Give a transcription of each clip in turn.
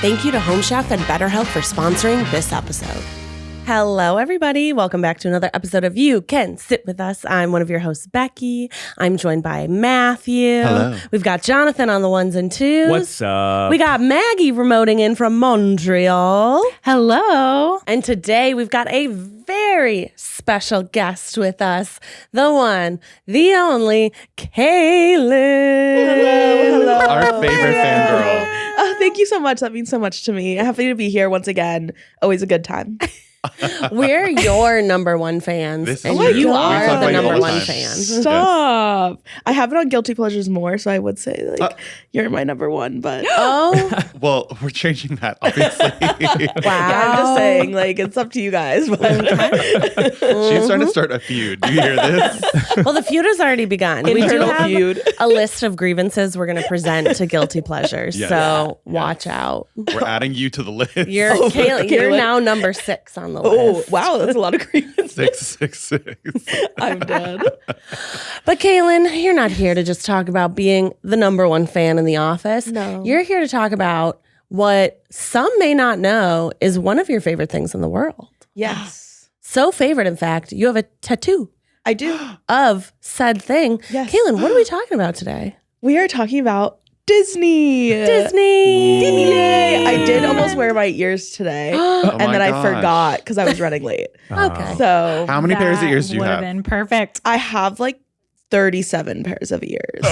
Thank you to Home Chef and BetterHelp for sponsoring this episode. Hello, everybody. Welcome back to another episode of You Can Sit With Us. I'm one of your hosts, Becky. I'm joined by Matthew. Hello. We've got Jonathan on the ones and twos. What's up? We got Maggie remoting in from Montreal. Hello. And today we've got a very special guest with us. The one, the only, Kaylin. Hello. Our favorite fangirl. Oh, thank you so much. That means so much to me. Happy to be here once again. Always a good time. We're your number one fans. This is And true. you We are talk the about you all number the one time. fan. Stop. I have it on Guilty Pleasures more, so I would say you're my number one. But Oh, Well, we're changing that, obviously. wow. yeah, I'm just saying, it's up to you guys. But She's trying to start a feud. Do you hear this? Well, the feud has already begun. We do Internal have feud. a list of grievances we're going to present to Guilty Pleasures. Yes. So watch out. We're adding you to the list. You're Kayla. you're now number 6 on the Oh, list. wow. That's a lot of grievances. 666. I'm dead. But Kaylin, you're not here to just talk about being the number one fan in the office. No. You're here to talk about what some may not know is one of your favorite things in the world. Yes. So favorite, in fact, you have a tattoo I do. of said thing. Yes. Kaylin, what are we talking about today? We are talking about Disney. Disney. Yay. I did almost wear my ears today. Oh and my then I gosh. forgot because I was running late. Okay. So How many pairs of ears do you would have? been perfect. I have 37 pairs of ears.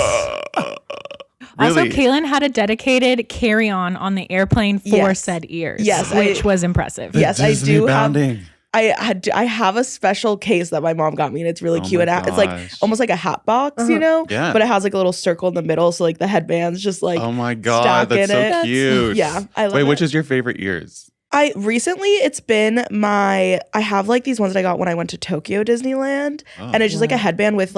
Also, Really? Kaylin had a dedicated carry-on on the airplane for Yes. said ears, Yes, which was impressive. Yes, I Disney do bounding. I have a special case that my mom got me, and it's really Oh cute. my And it's like gosh. almost like a hat box, you know? Yeah. But it has a little circle in the middle, so the headband's just Oh my God, stuck that's in so it. cute. Yeah, I love Wait, it. which is your favorite ears? I recently it's been I have these ones that I got when I went to Tokyo Disneyland, Oh. and it's just a headband with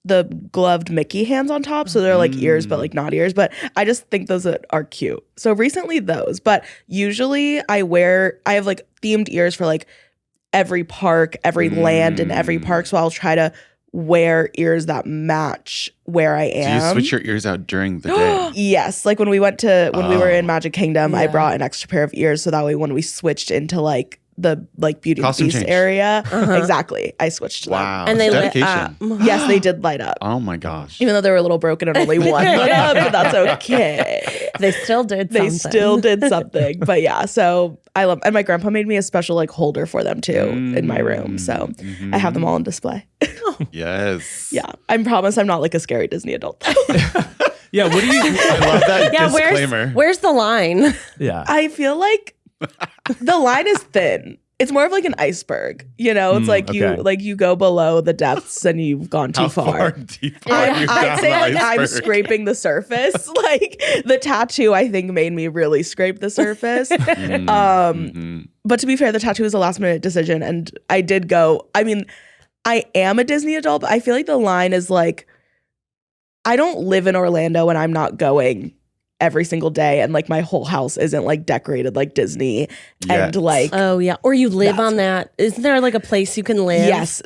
the gloved Mickey hands on top, so they're ears but not ears. But I just think those are cute. So recently those, but usually I have themed ears for every park, every land, and every park. So I'll try to wear ears that match where I Do am. you switch your ears out during the day? Yes, when we went when we were in Magic Kingdom, I Yeah. brought an extra pair of ears so that way when we swithed into the Beauty and the Costume Beast change. area, exactly, I switched to them. Wow. And they lit dedication. up. Yes, they did light up. Oh my gosh. Even though they were a little broken and only one lit up, but that's okay. They still did They something. still did something. But yeah, so I love, and my grandpa made me a special holder for them too in my room. So I have them all on display. Yes. Yeah, I promise I'm not a scary Disney adult. Yeah, what do you? I love that Yeah, disclaimer. where's the line? Yeah. I feel like the line is thin. It's more of an iceberg, you know. It's okay. you go below the depths and you've gone too How far. deep are you I'd down say the I'm iceberg? scraping the surface. The tattoo I think made me really scrape the surface. But to be fair, the tattoo was a last minute decision, and I did go. I mean, I am a Disney adult, but I feel like the line is I don't live in Orlando and I'm not going every single day, and my whole house isn't decorated like Disney. Yet. And Oh, yeah. Or you live That's- on that. Isn't there a place you can live? yes,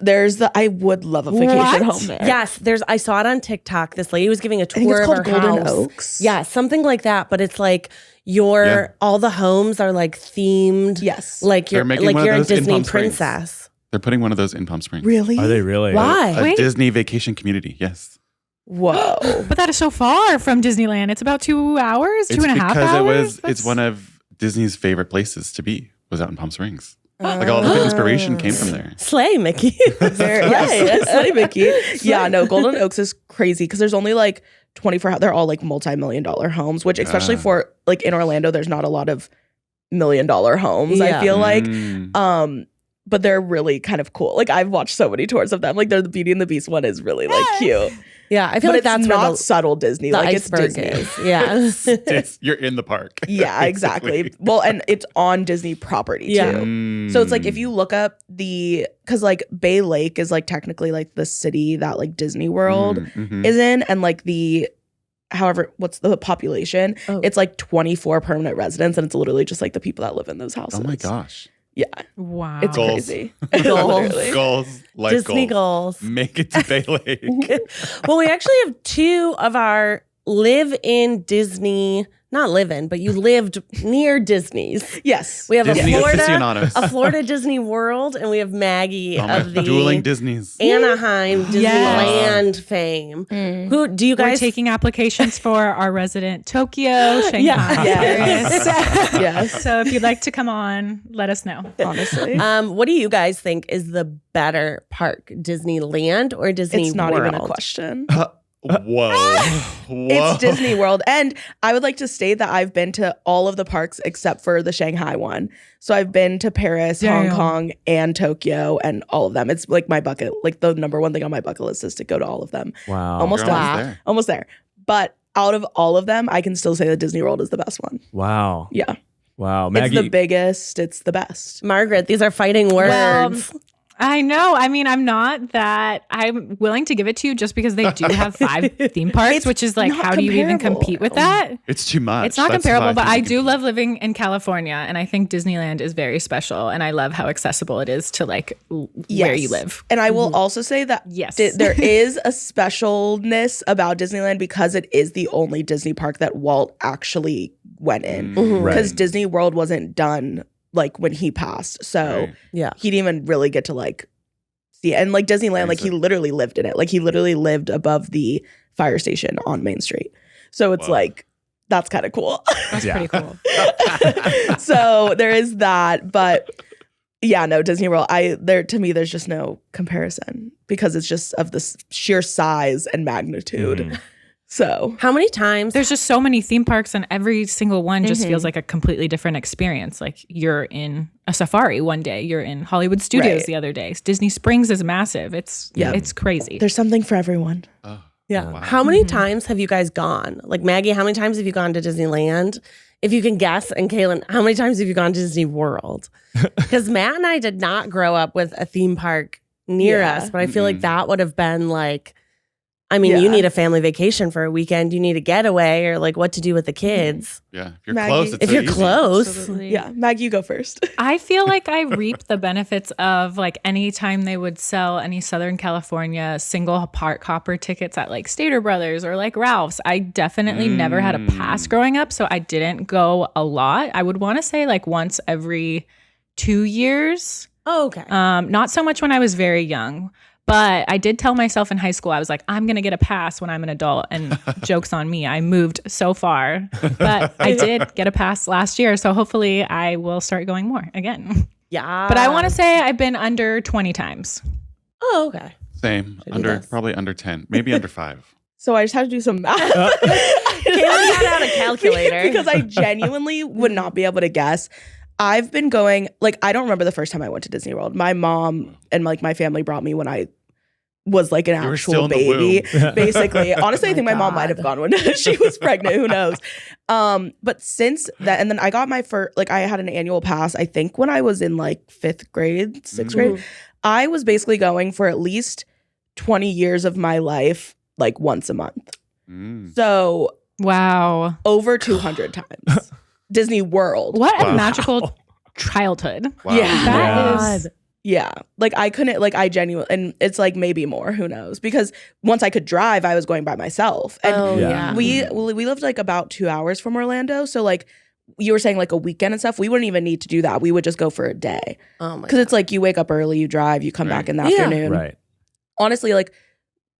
I would love a vacation What? home there. Yes, I saw it on TikTok. This lady was giving a I think tour it's of her called Golden house. Oaks. Yeah, something like that. But it's all the homes are themed. Yes. You're making one of you're a those in Disney Palm Springs. princess. They're putting one of those in Palm Springs. Really? Are they really? Why? A Wait. Disney vacation community. Yes. Whoa. But that is so far from Disneyland. It's about 2 hours, two and a half because hours. it's one of Disney's favorite places to be. Was out in Palm Springs. All the inspiration came from there. Slay, Mickey. Yes, Slay Mickey. Yeah, no, Golden Oaks is crazy because there's only 24. They're all multi-million-dollar homes, which especially for in Orlando, there's not a lot of million-dollar homes. Yeah. I feel Mm. but they're really kind of cool. I've watched so many tours of them. They're the Beauty and the Beast one is really cute. Yeah, I feel But like that's it's where not subtle Disney. the It's iceberg Disney. is. Yeah. You're in the park. Yeah, exactly. basically. Well, and it's on Disney property Yeah. too. So it's if you look up because Bay Lake is technically the city that Disney World is in, and however, what's the population? Oh. It's 24 permanent residents, and it's literally just the people that live in those houses. Oh my gosh. Yeah, wow. it's Goals. crazy. Goals. Literally. Goals. Life Disney goals. goals. Make it to Bay Lake. Well, we actually have two of our live in Disney. Not live in, but you lived near Disney's. Yes. We have Disney a aficionados. Florida Disney World, and we have Maggie Oh, my of the dueling Disneys. Anaheim Disneyland fame. Who do you We're guys taking applications for our resident Tokyo, Shanghai, Yes. Paris. Yes. So if you'd like to come on, let us know. Honestly. what do you guys think is the better park, Disneyland or Disney It's not World? even a question. Whoa. It's Disney World. And I would like to state that I've been to all of the parks except for the Shanghai one. So I've been to Paris, Damn. Hong Kong, and Tokyo, and all of them. It's like my bucket, like the number one thing on my bucket list is to go to all of them. Wow. Almost You're done. there. Almost there. But out of all of them, I can still say that Disney World is the best one. Wow. Yeah. Wow. Maggie. It's the biggest. It's the best. Margaret, these are fighting words. Well, I know. I mean, I'm willing to give it to you just because they do have 5 theme parks, It's which is like, not how do you even comparable. compete with that? It's too much. It's not That's comparable, why but think I you do can- love living in California, and I think Disneyland is very special, and I love how accessible it is to like where Yes. you live. And I will also say that Yes. there is a specialness about Disneyland because it is the only Disney park that Walt actually went in. Mhm. Because Right. Disney World wasn't done like when he passed. So Right. Yeah. he didn't even really get to like see it. And like Disneyland, like he literally lived in it. Like he literally lived above the fire station on Main Street. So it's Whoa. like, that's kind of cool. That's Yeah. pretty cool. So there is that. But yeah, no, Disney World, to me, there's just no comparison because it's just of the sheer size and magnitude. Mhm. So How many times? There's just so many theme parks, and every single one just Mhm. feels like a completely different experience. Like you're in a safari one day, you're in Hollywood Studios Right. the other day. Disney Springs is massive. It's Yeah. it's crazy. there's something for everyone. Oh, Yeah. wow. How many times have you guys gone? Like Maggie, how many times have you gone to Disneyland? If you can guess, and Kaylin, how many times have you gone to Disney World? Because Matt and I did not grow up with a theme park near Yeah. us, but I feel like Mm-mm. that would have been like, I mean, you Yeah. need a family vacation for a weekend, you need a getaway or like what to do with the kids. Yeah. If you're Maggie- close, it's If so you're easy. close. Absolutely. Yeah, Maggie, you go first. I feel like I reap the benefits of like anytime they would sell any Southern California single park hopper tickets at like Stater Brothers or like Ralph's. I definitely never had a pass growing up, so I didn't go a lot. I would want to say like once every 2 years. Oh, okay. Not so much when I was very young. But I did tell myself in high school, I was like, I'm going to get a pass when I'm an adult. And joke's on me. I moved so far. But I did get a pass last year. So hopefully I will start going more again. Yeah. But I want to say I've been under 20 times. Oh, okay. Same. Should do this. Probably under 10, maybe under 5. So I just had to do some math. Kaylin got out a calculator. because I genuinely would not be able to guess. I've been going, like, I don't remember the first time I went to Disney World. My mom and like my family brought me when I was like an You were still actual in the baby, womb. basically. Honestly, Oh I think my my mom might have God. gone when she was pregnant. Who knows? But since that, and then I got my first, like, I had an annual pass, I think when I was in like 5th grade, 6th grade. I was basically going for at least 20 years of my life, like once a month. Mm. So Wow. over 200 times. Disney World. What Wow. a magical childhood. Wow. Yeah. That is. Yeah. Like I couldn't, like I genuinely, and it's like maybe more, who knows? Because once I could drive, I was going by myself. And Oh, Yeah. yeah. we lived like about 2 hours from Orlando. So like you were saying like a weekend and stuff, we wouldn't even need to do that. We would just go for a day. Oh, my Because it's like you wake up early, you drive, you come back in the Yeah. afternoon. Right. Honestly, like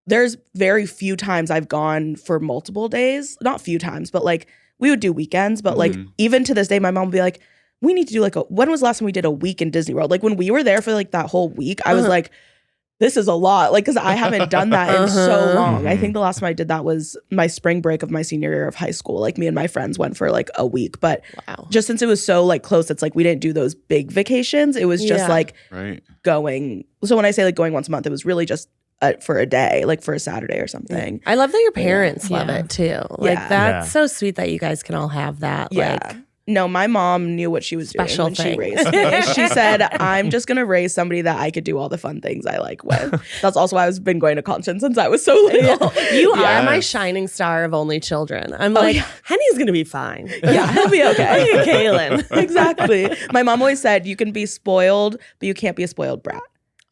there's very few times I've gone for multiple days. Not few times, but like we would do weekends. But like Mhm. even to this day, my mom would be like, we need to do like when was the last time we did a week in Disney World? Like when we were there for like that whole week, I was Uh-huh. like, this is a lot. Like, cause I haven't done that in so Uh-huh. long. I Mhm. think the last time I did that was my spring break of my senior year of high school. Like me and my friends went for like a week, but Wow. just since it was so like close, it's like we didn't do those big vacations. It was just Yeah. like Right. going. So when I say like going once a month, it was really just for a day, like for a Saturday or something. I love that your parents love Yeah. it too. Like Yeah. that's Yeah. so sweet that you guys can all have that. Yeah. Like No, my mom knew what she was Special doing when she thing. raised me. She said, I'm just going to raise somebody that I could do all the fun things I like with. That's also why I've been going to Constance since I was so little. you are Yes. my shining star of only children. I'm like, yeah. Henny's gonna be fine. Yeah, he'll be okay. Look at Kaylin. Exactly. My mom always said, you can be spoiled, but you can't be a spoiled brat.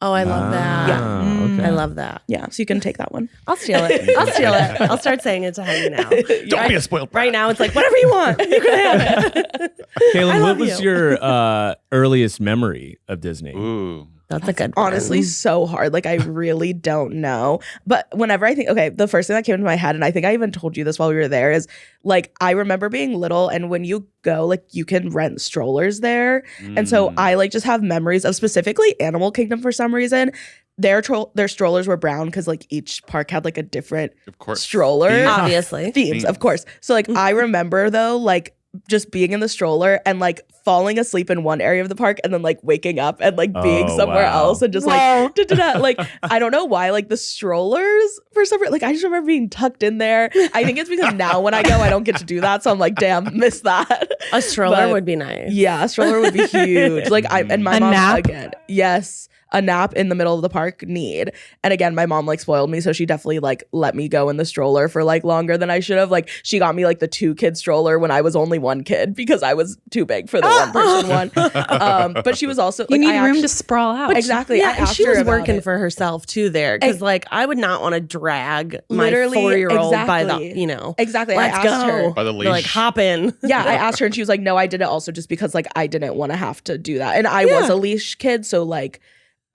Oh, I love that. Yeah. Okay. I love that. Yeah, so you can take that one. I'll steal it. I'll steal it. I'll start saying it to Henry now. Don't be a spoiled brat. Right now, it's like, whatever you want. You can have it. Kaylin, love what was you. your earliest memory of Disney? Ooh. That's a good one. Honestly, so hard. Like, I really don't know. But whenever I think, okay, the first thing that came into my head, and I think I even told you this while we were there, is like, I remember being little, and when you go, like, you can rent strollers there. And so I like just have memories of specifically Animal Kingdom for some reason. Their strollers were brown because like each park had like a different Of course. stroller. Themes. Obviously. Themes, of course. So like I remember though, like just being in the stroller and like falling asleep in one area of the park and then like waking up and like being Oh, somewhere wow. else and just like da-da-da. Like I don't know why like the strollers for some reason, like I just remember being tucked in there. I think it's because now when I go I don't get to do that, so I'm like damn, miss that. A stroller But- would be nice. Yeah, a stroller would be huge. Like I and my A mom nap? again. Yes. A nap in the middle of the park need. And again, my mom like spoiled me, so she definitely like let me go in the stroller for like longer than I should have. Like she got me like the 2-kid stroller when I was only 1 kid because I was too big for the one person one. But she was also You like, need I room actu- to sprawl out. Exactly. Yeah, I and asked she her was about working it. for herself too there. Because like I would not want to drag my Literally, 4-year-old by the, exactly. you know. Exactly. Let's I asked go. her. By the They're like leash. hop in. Yeah, I asked her and she was like, no, I did it also just because like I didn't want to have to do that. And I was a leash kid, so like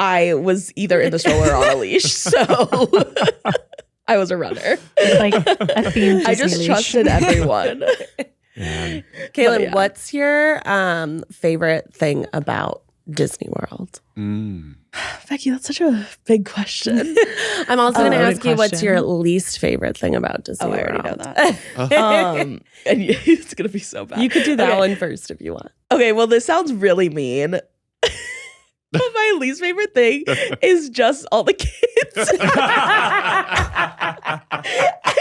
I was either in the stroller or on a leash. So I was a runner. Like a theme I just Disney leash. trusted everyone. Man. Kaylin, yeah. what's your favorite thing about Disney World? Becky, that's such a big question. I'm also going to loaded ask you what's question. your least favorite thing about Disney Oh, I World. already know that. And it's gonna be so bad. You could do that Okay. one first if you want. Okay, well, this sounds really mean. But my least favorite thing is just all the kids.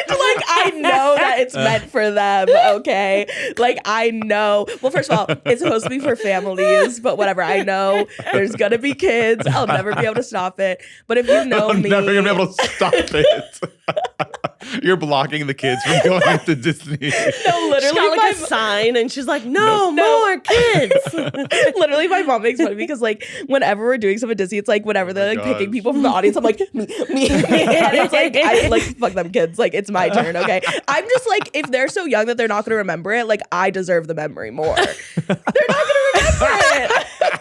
And like I know that it's meant for them, okay? Like I know. Well, first of all, it's supposed to be for families, but whatever. I know there's gonna be kids. I'll never be able to stop it. But if you know I'm me, never gonna be able to stop it. You're blocking the kids from going to Disney. no, She literally, got like my a sign and she's like, no, more kids. literally, my mom makes fun of me because like whenever we're doing stuff at Disney, it's like whenever they're like picking gosh. people from the audience, I'm like me, and it's like I like fuck them kids, like it's my turn, okay? I'm just like if they're so young that they're not gonna remember it, like I deserve the memory more. They're not gonna remember it.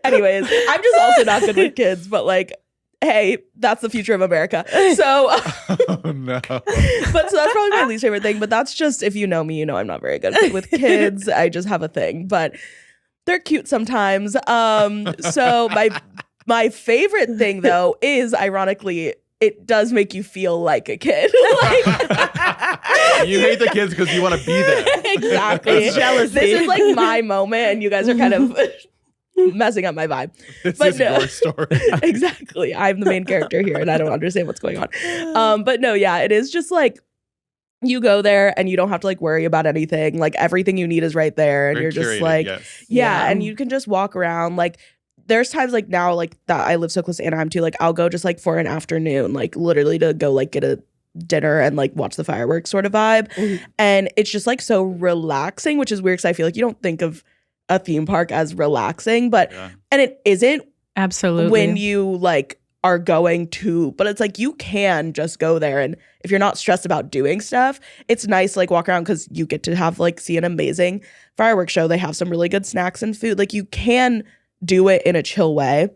Anyways, I'm just also not good with kids, but like. Hey, that's the future of America. So, Oh no. but so that's probably my least favorite thing. But that's just if you know me, you know I'm not very good with kids. I just have a thing, but they're cute sometimes. So my favorite thing though is ironically it does make you feel like a kid. Like, You hate the kids because you want to be there. exactly. It's jealousy. This is like my moment, and you guys are kind of messing up my vibe. This But is no. your story. Exactly. I'm the main character here and I don't understand what's going on. But no, yeah, it is just like you go there and you don't have to like worry about anything. Like everything you need is right there. And Very you're just curated, like, yes. yeah, and you can just walk around. Like there's times like now, like that I live so close to Anaheim too. Like I'll go just like for an afternoon, like literally to go like get a dinner and like watch the fireworks sort of vibe. And it's just like so relaxing, which is weird because I feel like you don't think of a theme park as relaxing, but Yeah. and it isn't Absolutely. when you like are going to, but it's like you can just go there, and if you're not stressed about doing stuff, it's nice to like walk around because you get to have like see an amazing fireworks show. They have some really good snacks and food. Like you can do it in a chill way.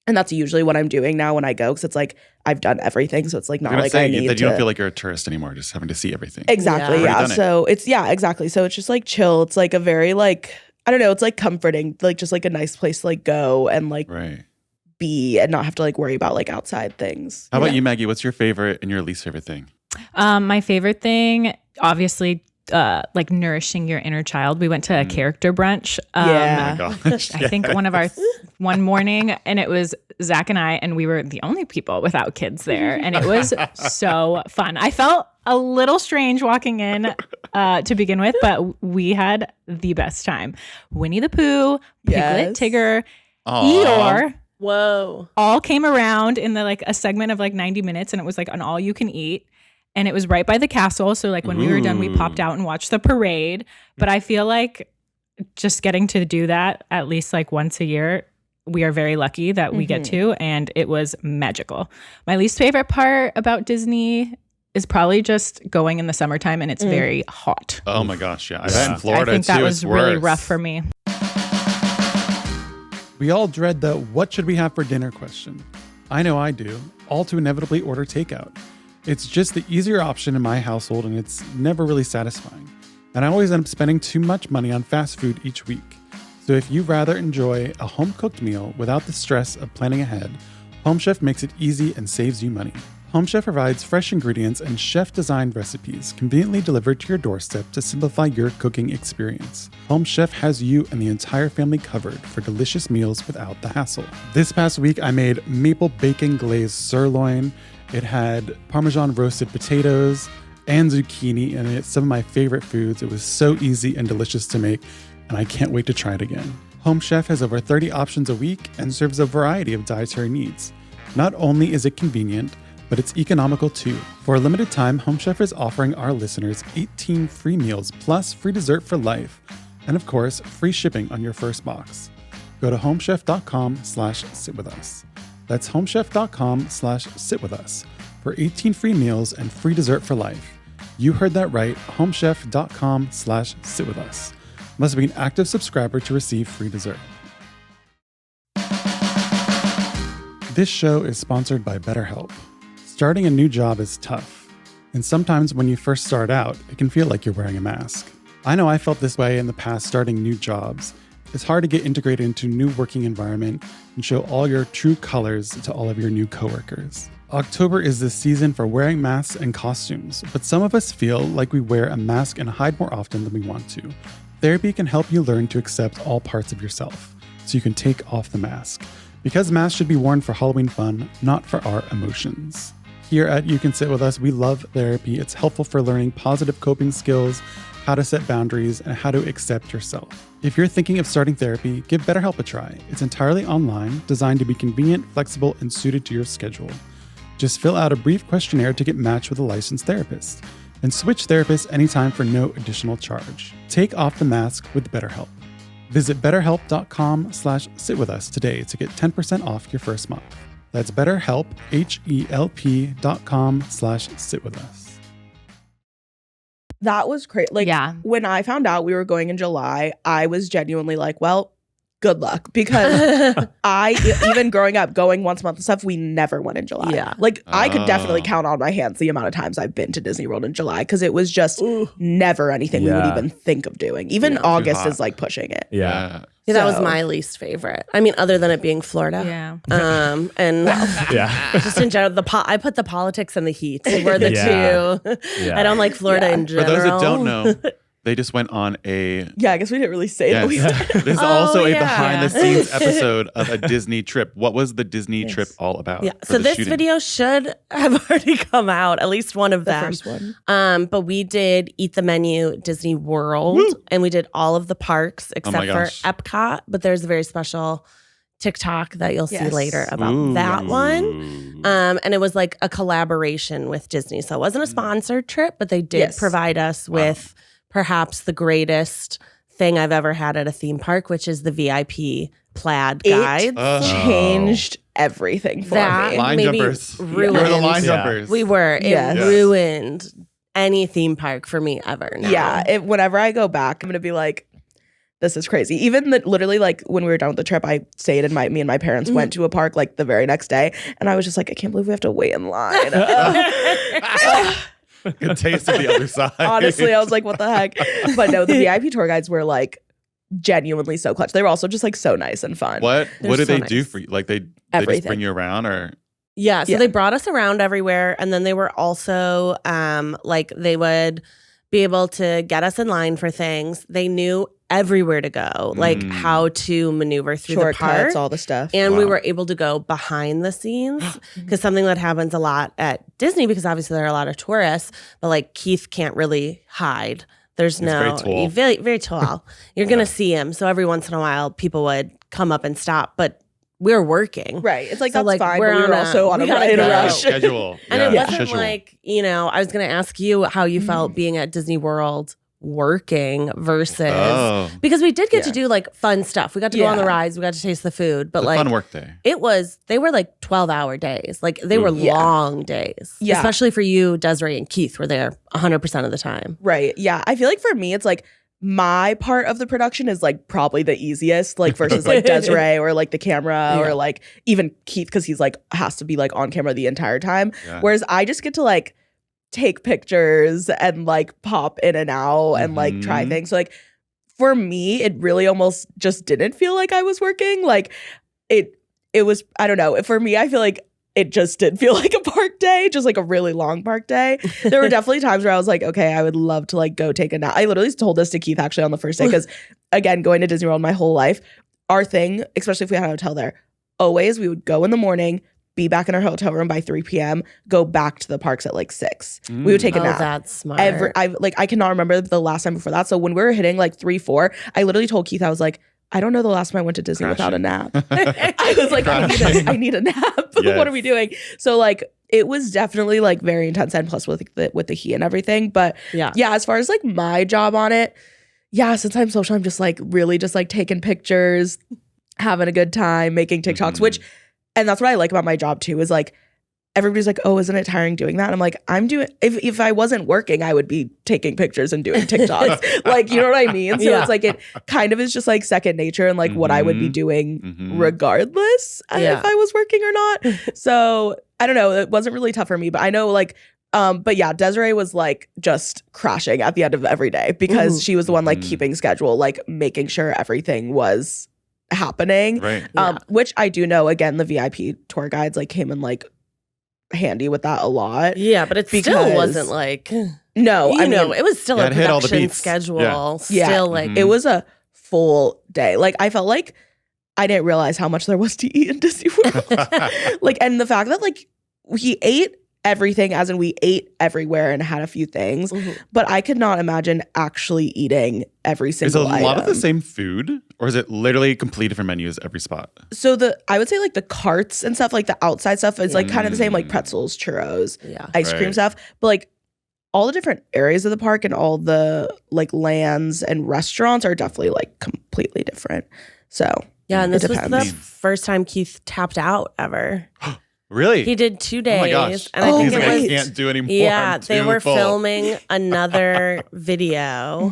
And that's usually what I'm doing now when I go because it's like I've done everything. So it's like not You're not like I saying need that to. you don't feel like you're a tourist anymore, just having to see everything. Exactly. Yeah. Yeah. Already done it. So it's exactly. So it's just like chill. It's like a very like I don't know, it's like comforting, like just like a nice place to like go and like Right. be and not have to like worry about like outside things. How about you, Maggie? What's your favorite and your least favorite thing? My favorite thing, obviously, like nourishing your inner child. We went to a character brunch. Yeah. Oh my gosh. I think one morning, and it was Zach and I, and we were the only people without kids there, and it was so fun. I felt a little strange walking in to begin with, but we had the best time. Winnie the Pooh, Piglet, Yes. Tigger, Aw. Eeyore Whoa. all came around in the like a segment of like 90 minutes, and it was like an all you can eat. And it was right by the castle. So like when we were done, we popped out and watched the parade. But I feel like just getting to do that at least like once a year we are very lucky that we get to, and it was magical. My least favorite part about Disney is probably just going in the summertime, and it's very hot. Oh my gosh, yeah. I bet in Florida I think too, that was it's really worse. rough for me. We all dread the what should we have for dinner question. I know I do, all to inevitably order takeout. It's just the easier option in my household, and it's never really satisfying. And I always end up spending too much money on fast food each week. So if you'd rather enjoy a home-cooked meal without the stress of planning ahead, Home Chef makes it easy and saves you money. Home Chef provides fresh ingredients and chef-designed recipes conveniently delivered to your doorstep to simplify your cooking experience. Home Chef has you and the entire family covered for delicious meals without the hassle. This past week, I made maple bacon glazed sirloin. It had Parmesan roasted potatoes and zucchini in it, some of my favorite foods. It was so easy and delicious to make, and I can't wait to try it again. Home Chef has over 30 options a week and serves a variety of dietary needs. Not only is it convenient, but it's economical too. For a limited time, Home Chef is offering our listeners 18 free meals plus free dessert for life. And of course, free shipping on your first box. Go to homechef.com/sitwithus. That's homechef.com/sitwithus for 18 free meals and free dessert for life. You heard that right, homechef.com/sitwithus. Must be an active subscriber to receive free dessert. This show is sponsored by BetterHelp. Starting a new job is tough, and sometimes when you first start out, it can feel like you're wearing a mask. I know I felt this way in the past starting new jobs. It's hard to get integrated into a new working environment and show all your true colors to all of your new coworkers. October is the season for wearing masks and costumes, but some of us feel like we wear a mask and hide more often than we want to. Therapy can help you learn to accept all parts of yourself, so you can take off the mask. Because masks should be worn for Halloween fun, not for our emotions. Here at You Can Sit With Us, we love therapy. It's helpful for learning positive coping skills, how to set boundaries, and how to accept yourself. If you're thinking of starting therapy, give BetterHelp a try. It's entirely online, designed to be convenient, flexible, and suited to your schedule. Just fill out a brief questionnaire to get matched with a licensed therapist, and switch therapists anytime for no additional charge. Take off the mask with BetterHelp. Visit betterhelp.com/sitwithus today to get 10% off your first month. That's BetterHelp, HELP.com/sitwithus. That was crazy. Like, Yeah. when I found out we were going in July, I was genuinely like, well, good luck. Because even growing up, going once a month and stuff, we never went in July. Yeah. Like, I could definitely Oh. count on my hands the amount of times I've been to Disney World in July, because it was just never anything we would Yeah. even think of doing. Even Yeah. August Too is hot. like pushing it. Yeah. Yeah, that was So- my least favorite. I mean, other than it being Florida. Yeah. And Yeah. just in general, I put the politics and the heat were the Yeah. two. Yeah. I don't like Florida Yeah. in For general. those that don't know, they just went on a Yeah, I guess we didn't really say that. yes. We This is also a yeah. behind the scenes episode of a Disney trip. What was the Disney trip all about? Yeah. for So the this shooting? video should have already come out, at least one of the them. first one. But we did Eat the Menu Disney World, and we did all of the parks Oh my except for gosh. Epcot. But there's a very special TikTok that you'll see Yes. later about Ooh. that one. And it was like a collaboration with Disney. So it wasn't a sponsored trip, but they did Yes. provide us with perhaps the greatest thing I've ever had at a theme park, which is the VIP plaid It guides. Oh. changed everything for That me. Line maybe jumpers. ruined. You were the line Yeah. jumpers. We were. It Yes. ruined any theme park for me ever. Now. Yeah, whenever I go back, I'm gonna be like, this is crazy. Even literally, like when we were done with the trip, I stayed and me and my parents went to a park like the very next day, and I was just like, I can't believe we have to wait in line. Good taste of the other side. Honestly, I was like, what the heck? But no, the VIP tour guides were like genuinely so clutch. They were also just like so nice and fun. What They're did so they do nice. for you? Like they just Everything. bring you around, or Yeah, so Yeah. they brought us around everywhere, and then they were also like they would be able to get us in line for things. They knew everywhere to go, like how to maneuver through the park. Shortcuts, all the stuff. And we Wow. were able to go behind the scenes because something that happens a lot at Disney, because obviously there are a lot of tourists, but like Keith can't really hide. There's very tall. very, very tall. You're going to see him. So every once in a while, people would come up and stop, but we're working. Right. It's like, So, that's like, fine. we're But we on were a- also on we a gotta in a go. rush. schedule. And Yeah, it wasn't schedule. like, I was going to ask you how you felt being at Disney World working versus because we did get to do like fun stuff. We got to go on the rides, we got to taste the food, but It's a like fun work day. they were like 12-hour days. Like they were long days. Yeah. Especially for you, Desiree and Keith were there 100% of the time. Right. Yeah. I feel like for me, it's like my part of the production is like probably the easiest, like versus like Desiree or like the camera or like even Keith, because he's like has to be like on camera the entire time. Yeah. Whereas I just get to like take pictures and like pop in and out and like try things. So like for me, it really almost just didn't feel like I was working. Like it was, I don't know. For me, I feel like it just did feel like a park day, just like a really long park day. There were definitely times where I was like, okay, I would love to like go take a nap. I literally told this to Keith actually on the first day because again, going to Disney World my whole life, our thing, especially if we had a hotel there, always we would go in the morning, be back in our hotel room by 3 p.m., go back to the parks at like 6. We would take a nap. That's smart. I cannot remember the last time before that. So when we were hitting like 3, 4, I literally told Keith, I was like, I don't know the last time I went to Disney without a nap. I was like, I need a nap. Yes. What are we doing? So like it was definitely like very intense, and plus with the heat and everything. But yeah, as far as like my job on it, since I'm social, I'm just like really just like taking pictures, having a good time, making TikToks, which, and that's what I like about my job too, is like everybody's like, oh, isn't it tiring doing that? And I'm like, I'm doing, if I wasn't working, I would be taking pictures and doing TikToks. Like, you know what I mean? So it's like, it kind of is just like second nature and like what I would be doing regardless if I was working or not. So I don't know. It wasn't really tough for me, but I know like, but yeah, Desiree was like just crashing at the end of every day because she was the one like keeping schedule, like making sure everything was happening. Right. Which I do know, again, the VIP tour guides like came in like handy with that a lot. Yeah, but it still wasn't like no, I mean, it was still a hit all the production beats. schedule. Yeah. Still like it was a full day. Like I felt like I didn't realize how much there was to eat in Disney World. Like, and the fact that like he ate everything, as in we ate everywhere and had a few things, but I could not imagine actually eating every single item. Is it a lot of the same food, or is it literally completely different menus every spot? So I would say like the carts and stuff, like the outside stuff is like kind of the same, like pretzels, churros, ice cream stuff, but like all the different areas of the park and all the like lands and restaurants are definitely like completely different. So yeah, and this was depends. the first time Keith tapped out ever. Really? He did 2 days. Oh my gosh. And I think He's it like, was I can't do anymore. Yeah, I'm they too were full. filming another video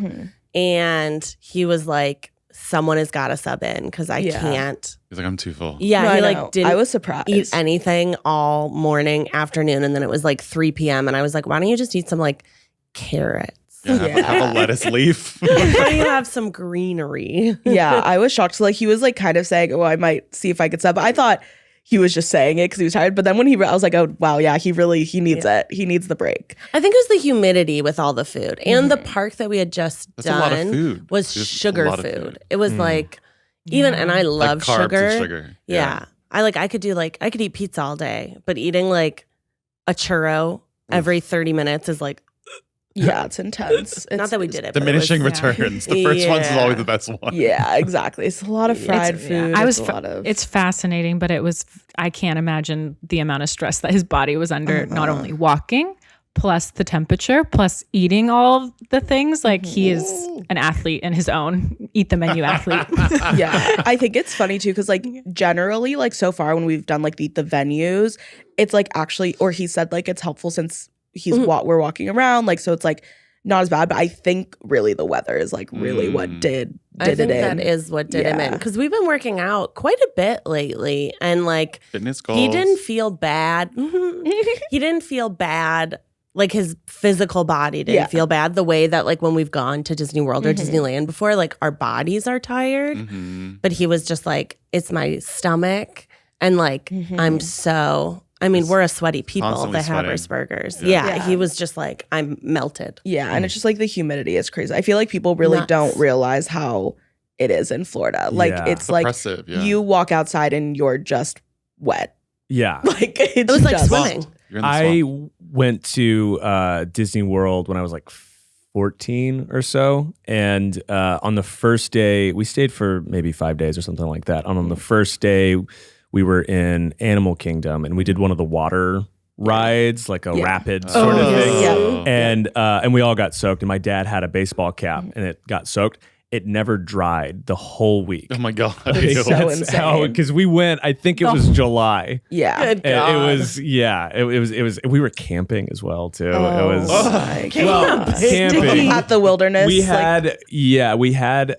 and he was like, someone has got to sub in because I can't. He's like, I'm too full. Yeah, No, he I like know. didn't I was surprised. eat anything all morning, afternoon, and then it was like 3 p.m. and I was like, why don't you just eat some like carrots? Yeah, have a lettuce leaf. Why don't you have some greenery? Yeah, I was shocked. So like he was like kind of saying, oh, I might see if I could sub. But I thought he was just saying it because he was tired. But then when I was like, oh, wow, yeah, he needs it. He needs the break. I think it was the humidity with all the food. And the park that we had just That's a lot of done food. was Just a sugar lot of food. food. It was like, even, and I love Like carbs sugar. and sugar. Yeah. I could eat pizza all day, but eating like a churro every 30 minutes is like, Yeah, it's intense. not that we did it. but it Diminishing was- returns. The first one's is Yeah. always the best one. Yeah, exactly. It's a lot of fried food. It's fascinating, but I can't imagine the amount of stress that his body was under, not only walking, plus the temperature, plus eating all the things. Like he is an athlete in his own, eat the menu athlete. Yeah, I think it's funny too because like generally like so far when we've done like the venues, it's like actually, or he said like it's helpful since we're walking around, like so it's like not as bad. But I think really the weather is like really what did I think it in. that is what did him in because we've been working out quite a bit lately, and like Fitness goals. he didn't feel bad. He didn't feel bad. Like his physical body didn't feel bad the way that like when we've gone to Disney World or Disneyland before, like our bodies are tired. But he was just like, it's my stomach. And like, we're a sweaty people, Constantly the sweating. Habersbergers. Yeah. Yeah, he was just like, I'm melted. Yeah, and it's just like the humidity is crazy. I feel like people really Nuts. don't realize how it is in Florida. Like Yeah. it's like Oppressive, yeah. you walk outside and you're just wet. Yeah. Like It was like just, swimming. You're in the I swamp. went to Disney World when I was like 14 or so. And on the first day, we stayed for maybe 5 days or something like that. And on the first day, we were in Animal Kingdom and we did one of the water rides, like a Yeah. rapid sort of Oh. thing. And we all got soaked. And my dad had a baseball cap and it got soaked. It never dried the whole week. Oh my God. It's so insane. Because we went, I think it was July. Yeah. Good And God. it was, we were camping as well too. Oh, it was, my well, God. camping. At the wilderness. We like, had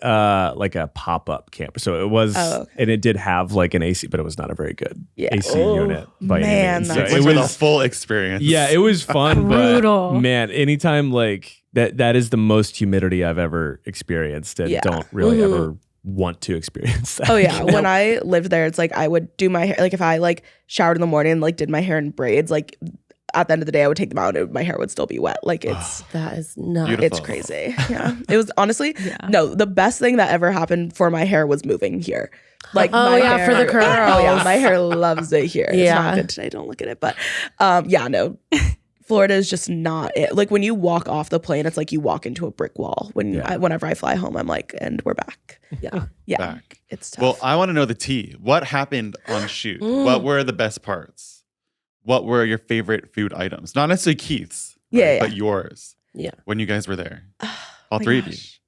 like a pop-up camper. So it was, and it did have like an AC, but it was not a very good Yeah. AC Oh, unit by man, any means. So that's- It it was a was, full experience. yeah, it was fun, Brutal. but man, anytime like that is the most humidity I've ever experienced and Yeah. don't really ever want to experience that. Oh yeah, when I lived there, it's like I would do my hair. Like if I like showered in the morning, like did my hair in braids, like at the end of the day, I would take them out and my hair would still be wet. Like it's That is not. Beautiful. it's crazy. Yeah, it was honestly Yeah. no. The best thing that ever happened for my hair was moving here. Like Oh, my yeah, hair, for the Oh yeah, curls. my hair loves it here. It's Yeah. not good today. Don't look at it, but yeah, no. Florida is just not it. Like when you walk off the plane, it's like you walk into a brick wall. Whenever I fly home, I'm like, and we're back. Yeah, yeah, Back. it's tough. Well, I want to know the tea. What happened on shoot? What were the best parts? What were your favorite food items? Not necessarily Keith's, Yeah, but yours. Yeah. When you guys were there, all my three of you. gosh.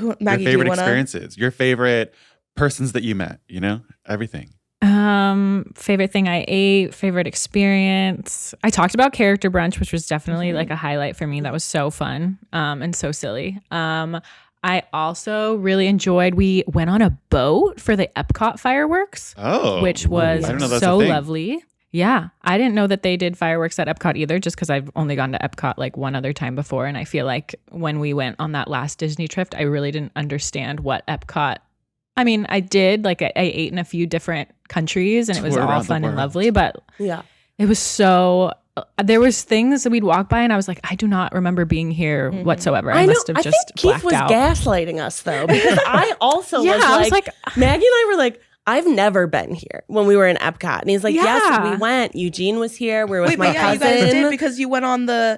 Who Maggie, Your do you favorite wanna? experiences, your favorite persons that you met. You know, everything. Favorite thing I ate, favorite experience. I talked about character brunch, which was definitely like a highlight for me. That was so fun and so silly. I also really enjoyed, we went on a boat for the Epcot fireworks, Oh, which was I didn't know that's so a thing. lovely. Yeah, I didn't know that they did fireworks at Epcot either, just because I've only gone to Epcot like one other time before. And I feel like when we went on that last Disney trip, I really didn't understand what Epcot. I mean, I did, like I ate in a few different countries and it was Tour all around the fun and world. lovely, but Yeah. it was so, there was things that we'd walk by and I was like, I do not remember being here whatsoever. I must have I just think Keith blacked was out. gaslighting us though, because I also Yeah, I was was like, like, Maggie and I were like, I've never been here when we were in Epcot, and he's like, yes, Yeah. we went. Eugene was here. We were with Wait, my but yeah, cousin. you guys did because you went on the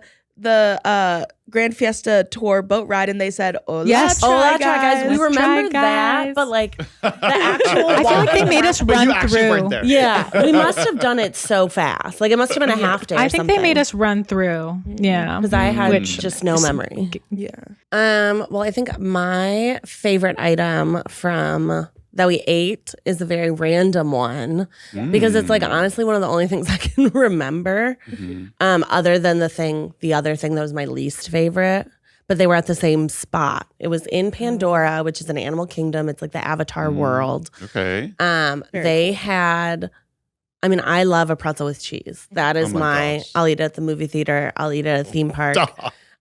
Grand Fiesta Tour boat ride, and they said, "Hola, Yes. try, Oh, that's right, guys. We Let's remember try, that, guys. but like the actual. I feel like they made us But run you actually through. weren't there. Yeah, we must have done it so fast. Like it must have been a half day. I think they made us run through. Yeah. because I had Which just no memory. Yeah, Well, I think my favorite item from that we ate is a very random one because it's like honestly one of the only things I can remember, other than the other thing that was my least favorite. But they were at the same spot. It was in Pandora, which is an animal kingdom. It's like the Avatar world. Okay. They had. I mean, I love a pretzel with cheese. That is Oh my gosh. I'll eat it at the movie theater. I'll eat it at a theme park.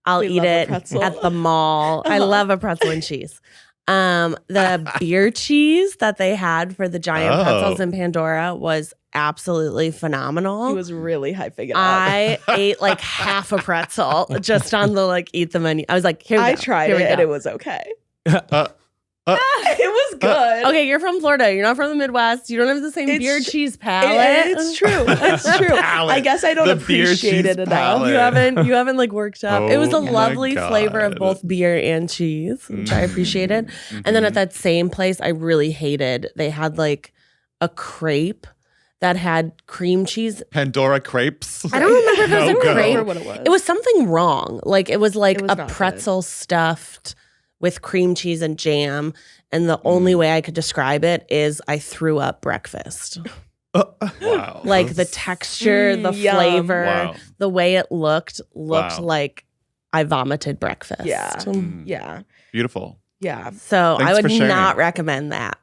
I'll We eat love a it pretzel. at the mall. I love a pretzel and cheese. The beer cheese that they had for the giant pretzels in Pandora was absolutely phenomenal. he was really hyping it up. I ate like half a pretzel just on the like eat the menu. I was like, here we I go. tried Here we it, and go. it was okay. Uh, It was good. Okay, you're from Florida. You're not from the Midwest. You don't have the same It's beer tr- cheese palate. It's true. It's true. I guess I don't The beer appreciate cheese it enough. palate. You haven't like worked up. It was a Oh my lovely flavor of God. both beer and cheese, which I appreciated. And then at that same place, I really hated. They had like a crepe that had cream cheese. Pandora crepes. I don't remember if it was No a go. crepe. what it was. It was something wrong. Like it was like It was a not good. pretzel stuffed with cream cheese and jam. And the only way I could describe it is I threw up breakfast. Wow. Like the texture, the Yum. flavor, Wow. the way it looked Wow. like I vomited breakfast. Yeah. Mm. Yeah. Beautiful. Yeah. So Thanks I for would sharing. not recommend that.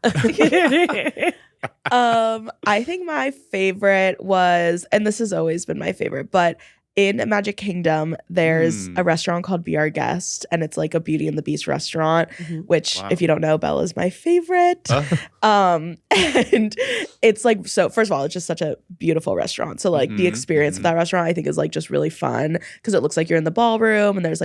I think my favorite was, and this has always been my favorite, but in Magic Kingdom, there's a restaurant called Be Our Guest, and it's like a Beauty and the Beast restaurant, which, Wow. if you don't know, Bella is my favorite. And it's like, so first of all, it's just such a beautiful restaurant. So like the experience of that restaurant, I think is like just really fun because it looks like you're in the ballroom and there's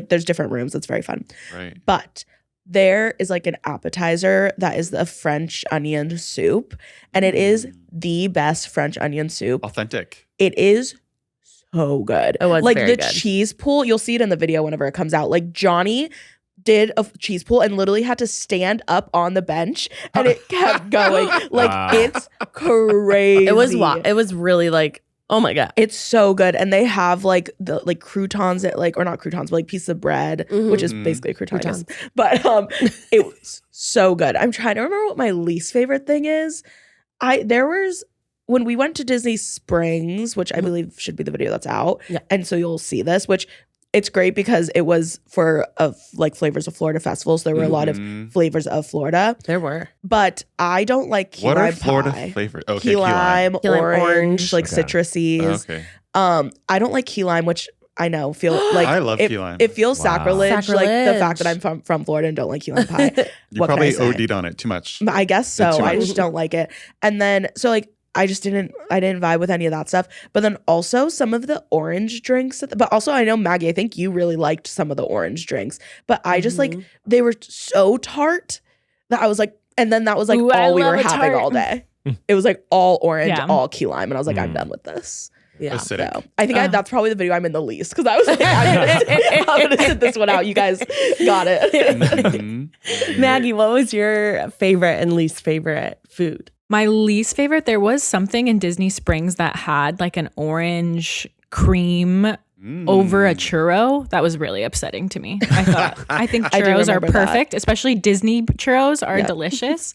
there's different rooms. It's very fun. Right. But there is like an appetizer that is the French onion soup, and it is the best French onion soup. Authentic. It is so good. It was like very the good. cheese pool, you'll see it in the video whenever it comes out. Like Johnny did a cheese pool and literally had to stand up on the bench and it kept going. Like Wow. it's crazy. It was really like Oh my God. It's so good. And they have like the like croutons that like, or not croutons, but like pieces of bread, which is basically a crouton. I guess. But it was so good. I'm trying to remember what my least favorite thing is. There was when we went to Disney Springs, which I believe should be the video that's out. Yeah. And so you'll see this, which it's great because it was for like Flavors of Florida festivals. There were a lot of flavors of Florida. There were. But I don't like key What are lime Florida pie. flavors? Okay, Key lime, Key lime, orange, like Okay. citruses. Okay. I don't like key lime, which I know feel like I love it, key lime. It feels Wow. sacrilege, like the Sacrilege. fact that I'm from Florida and don't like key lime pie. You What can probably I say? OD'd on it too much. I guess so. Too I much. just don't like it. And then so like I didn't vibe with any of that stuff. But then also some of the orange drinks, but also I know Maggie, I think you really liked some of the orange drinks. But I just like they were so tart that I was like, and then that was like Ooh, I all we love were a having tart. all day. It was like all orange, Yeah. all key lime, and I was like, I'm done with this. Yeah. Acidic. So I think that's probably the video I'm in the least because I was like, I'm gonna sit this one out. You guys got it. Mhm. Maggie, what was your favorite and least favorite food? My least favorite, there was something in Disney Springs that had like an orange cream over a churro. That was really upsetting to me. I think I do churros are remember that. perfect, especially Disney churros are delicious.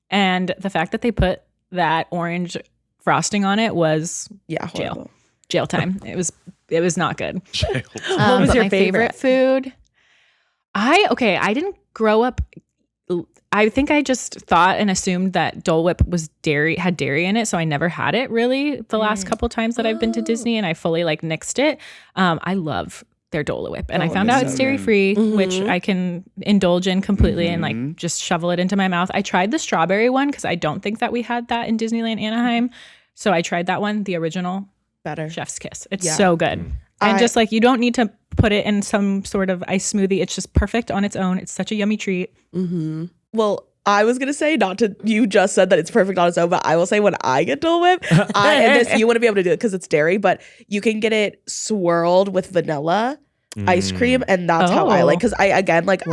And the fact that they put that orange frosting on it was Yeah, horrible. jail time. It was not good. What was But your my favorite? food? I didn't grow up. I think I just thought and assumed that Dole Whip had dairy in it, so I never had it really the last couple times that I've been to Disney, and I fully like nixed it. I love their Dole Whip, and I found out it's dairy free, which I can indulge in completely and like just shovel it into my mouth. I tried the strawberry one because I don't think that we had that in Disneyland Anaheim, so I tried that one, the original Better. Chef's Kiss. It's Yeah. so good. And just like you don't need to put it in some sort of ice smoothie. It's just perfect on its own. It's such a yummy treat. Well, I was gonna say you just said that it's perfect on its own, but I will say when I get Dole Whip, you wouldn't be able to do it because it's dairy, but you can get it swirled with vanilla ice cream, and that's how I like. Because I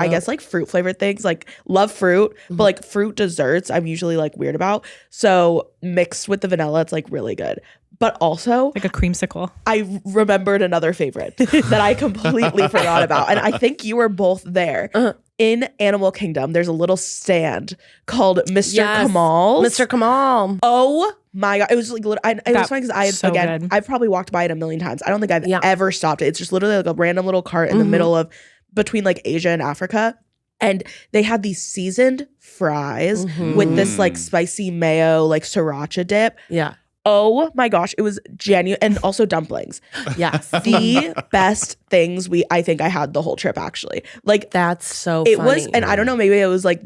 guess like fruit flavored things, like love fruit, but like fruit desserts, I'm usually like weird about. So mixed with the vanilla, it's like really good. But also, Like a creamsicle. I remembered another favorite that I completely forgot about. And I think you were both there. In Animal Kingdom, there's a little stand called Mr. Kamal's. Mr. Kamal. Oh my God. It was like, it was funny because good. I've probably walked by it a million times. I don't think I've ever stopped it. It's just literally like a random little cart in the middle of between like Asia and Africa. And they had these seasoned fries with this like spicy mayo, like sriracha dip. Yeah. Oh my gosh, it was genuine, and also dumplings. Yes. The best things I think I had the whole trip actually. Like That's so it funny. was, and I don't know, maybe it was like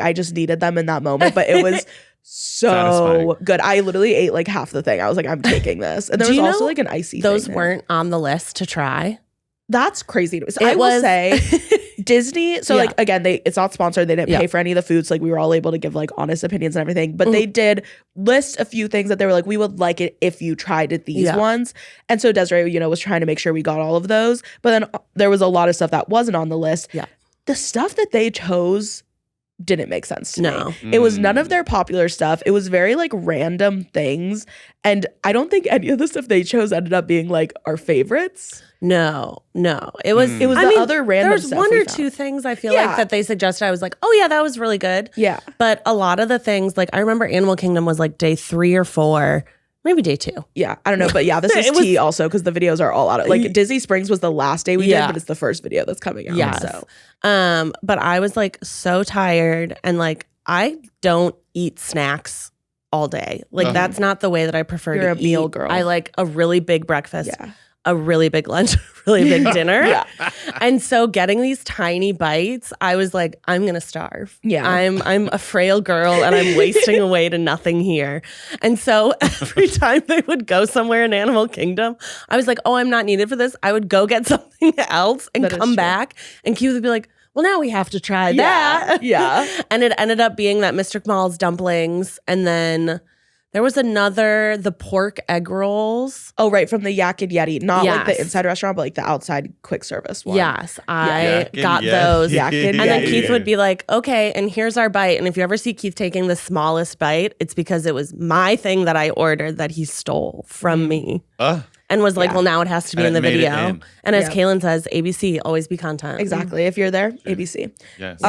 I just needed them in that moment, but it was so Satisfying. good. I literally ate like half the thing. I was like, I'm taking this, and there Do was you also know like an icy. Those thing there. weren't on the list to try. That's crazy. So It I will was- say Disney. So Yeah. like again, it's not sponsored. They didn't pay for any of the foods. So, like we were all able to give like honest opinions and everything. But they did list a few things that they were like, we would like it if you tried it these ones. And so Desiree, was trying to make sure we got all of those. But then there was a lot of stuff that wasn't on the list. Yeah. The stuff that they chose didn't make sense to No. me. It was none of their popular stuff. It was very like random things. And I don't think any of the stuff they chose ended up being like our favorites. No. It was It was the other random There's stuff one we or found. two things I feel Yeah. like that they suggested. I was like, oh yeah, that was really good. Yeah. But a lot of the things, like I remember Animal Kingdom was like day 3 or 4, maybe day 2. Yeah, I don't know, but yeah, this is It was- tea also because the videos are all out. Like Disney Springs was the last day we did, Yeah. but it's the first video that's coming out. Yes. So But I was like so tired, and like I don't eat snacks all day. Like that's not the way that I prefer You're to a meal eat. girl. I like a really big breakfast, Yeah. a really big lunch, a really big dinner. Yeah. And so getting these tiny bites, I was like, I'm gonna starve. Yeah. I'm a frail girl and I'm wasting away to nothing here. And so every time they would go somewhere in Animal Kingdom, I was like, oh, I'm not needed for this. I would go get something else and That is come true. back, and Q would be like, well, now we have to try that. Yeah. And it ended up being that Mr. Kamal's dumplings, and then There was another, the pork egg rolls. Oh, right, from the Yak and Yeti. Not like the Yes. inside restaurant, but like the outside quick service one. Yes, I Yak and got Yeti. those. Yak and And then Yeti. Keith would be like, okay, and here's our bite. And if you ever see Keith taking the smallest bite, it's because it was my thing that I ordered that he stole from me. And was like, Yeah. well, now it has to be And in it the made it video. in. And as Yeah. Kaylin says, ABC, always be content. Exactly. If you're there, ABC. Yes.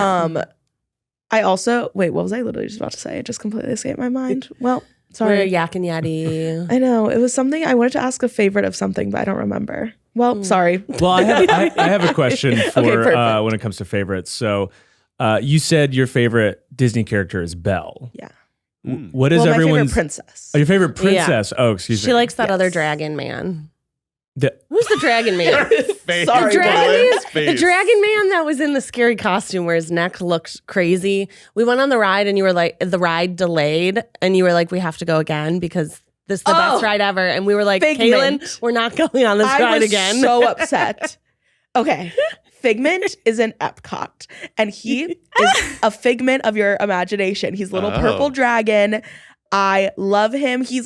I also, wait, what was I literally just about to say? It just completely escaped my mind. Well, We're sorry. Yak and Yeti. I know. It was something, I wanted to ask a favorite of something, but I don't remember. Well, sorry. Well, I have a question for perfect. when it comes to favorites. So you said your favorite Disney character is Belle. Yeah. What is Well, my favorite everyone's princess. Oh, your favorite princess? Oh, excuse me. She likes that Yes. other dragon man. The- Who's the dragon man? Face. Sorry, The dragon, man, His the face. dragon man that was in the scary costume where his neck looked crazy. We went on the ride and you were like, the ride delayed and you were like, we have to go again because this is the best ride ever. And we were like, Figment. Kaylin, we're not going on this I ride was again. so upset. Okay. Figment is in Epcot, and he is a figment of your imagination. He's a little purple dragon. I love him. He's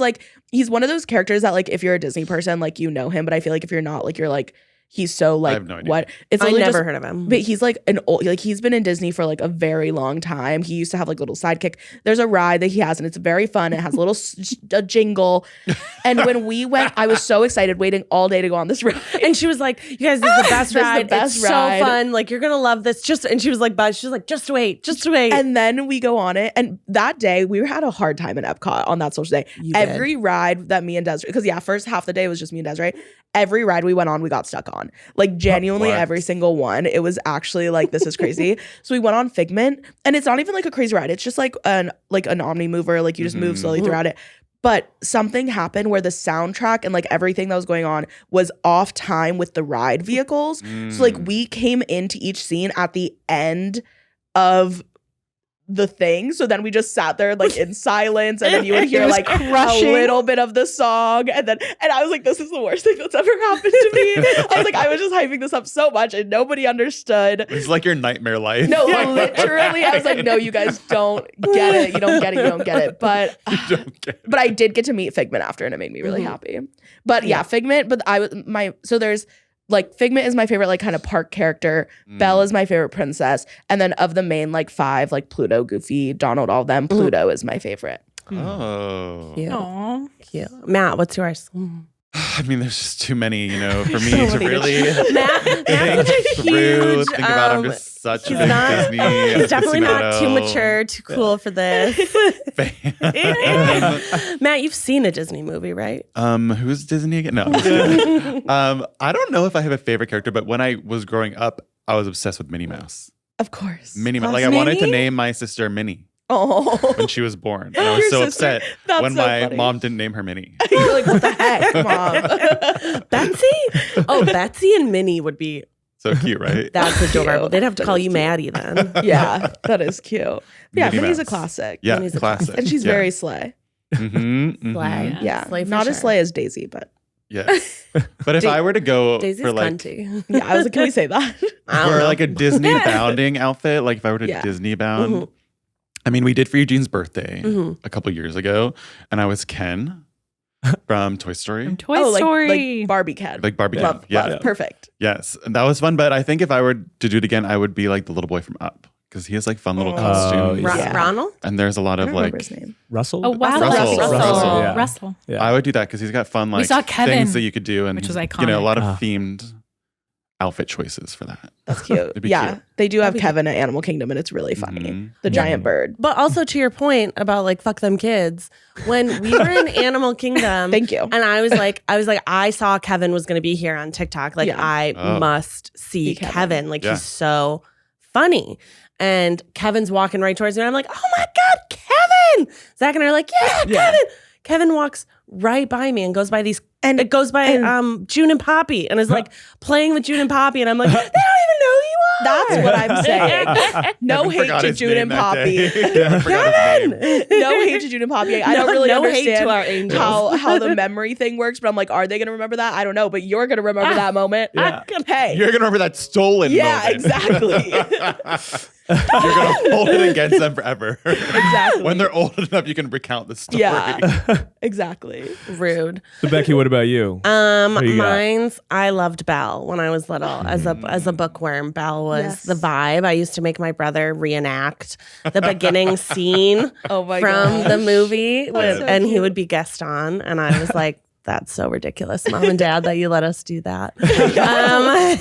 one of those characters that like if you're a Disney person, like you know him, but I feel like if you're not, like you're like he's so like have no idea. what? It's I literally never just- heard of him. But he's like an old, like he's been in Disney for like a very long time. He used to have like little sidekick. There's a ride that he has, and it's very fun. It has a little a jingle. And when we went, I was so excited, waiting all day to go on this ride. And she was like, "You guys, this is the best This is the ride. best it's ride." so fun. Like you're gonna love this." And she was like, "Buzz." She was like, "Just wait, just wait." And then we go on it. And that day, we had a hard time in Epcot on that social day. You did. Every ride that me and Desiree, because first half the day was just me and Desiree. Every ride we went on, we got stuck on. Like genuinely What? every single one. It was actually like, this is crazy. So we went on Figment, and it's not even like a crazy ride. It's just like an omni mover. Like you just move slowly throughout it. But something happened where the soundtrack and like everything that was going on was off time with the ride vehicles. So like we came into each scene at the end of the thing. So then we just sat there like in silence, and then you would hear like a little bit of the song, and I was like, this is the worst thing that's ever happened to me. I was like, I was just hyping this up so much and nobody understood. It's like your nightmare life. No, literally, I was like, no, you guys don't get it. You don't get it. You don't get it. But You don't get it. but I did get to meet Figment after, and it made me really happy. But yeah, Figment. But so there's like Figment is my favorite like kind of park character. Belle is my favorite princess, and then of the main like five, like Pluto, Goofy, Donald, all of them, Pluto is my favorite. Oh. Cute. Aw. Cute. Matt, what's yours? I mean, there's just too many, for me So to many. really Matt's think such a through, huge. think about. I'm just such a he's big not- Disney He's definitely not too aficionado mature, too cool for this. fan. Matt, you've seen a Disney movie, right? Who's Disney again? No. I'm just kidding. I don't know if I have a favorite character, but when I was growing up, I was obsessed with Minnie Mouse. Of course. Minnie Mouse. Plus Like I wanted to Minnie? name my sister Minnie Oh, when she was born. And I was Your so sister? upset That's when so my funny. mom didn't name her Minnie. you're like, what the heck, mom? Betsy? Oh, Betsy and Minnie would be. So cute, right? That's adorable. Cute. They'd have to That call is you cute. Maddie then. Yeah, that is cute. Yeah, Minnie Minnie's a Mouse. classic. Yeah, Minnie's a classic. And she's Yeah. very slay. Slay. Yeah. Slay for Not as sure. slay as Daisy, but Yes. But if I were to go Daisy's for like cunty. yeah, I was like, can we say that? I don't for know. like a Disney bounding outfit, like if I were to Yeah. Disney bound, Mhm. I mean, we did for Eugene's birthday Mhm. a couple years ago, and I was Ken from Toy Story, From Toy Like Story. Barbie Ken. like Barbie love, Ken. Yeah, love. Perfect. yes, and that was fun. But I think if I were to do it again, I would be like the little boy from Up because he has like fun little Oh, costumes, yeah. Ronald? and there's a lot I of don't like. remember his name. Russell? Oh, wow. Russell. Yeah. Russell. Yeah. I would do that because he's got fun like saw Kevin, things that you could do, and which was a iconic. lot of Ah. themed outfit choices for that. That's cute. It'd be Yeah, cute. they do have Kevin at Animal Kingdom, and it's really funny. Mhm. The giant bird. But also to your point about like fuck them kids, when we were in Animal Kingdom, Thank you. and I was like, I saw Kevin was going to be here on TikTok. Like Yeah. I Oh. must see See Kevin. Kevin. Like Yeah. he's so funny. And Kevin's walking right towards me. And I'm like, oh my God, Kevin. Zach and I are like, yeah, Kevin. Kevin walks right by me and goes by these, and it goes by June and Poppy and is like playing with June and Poppy. And I'm like, they don't even know who you are. That's what I'm saying. No Kevin hate forgot to his June name and that Poppy. day. Kevin forgot his name. No hate to June and Poppy. I don't really no hate understand to our angels. how the memory thing works, but I'm like, are they going to remember that? I don't know, but you're going to remember that moment. Yeah. Hey. You're gonna remember that stolen Yeah, moment. exactly. You're gonna hold it against them forever. Exactly. When they're old enough, you can recount the story. Yeah. Exactly. Rude. So Becky, what about you? you got? Mine's I loved Belle when I was little. As a bookworm, Belle was the vibe. I used to make my brother reenact the beginning scene Oh my from the movie, That's so and he cute. would be guest on, and I was like, "That's so ridiculous, Mom and Dad, that you let us do that."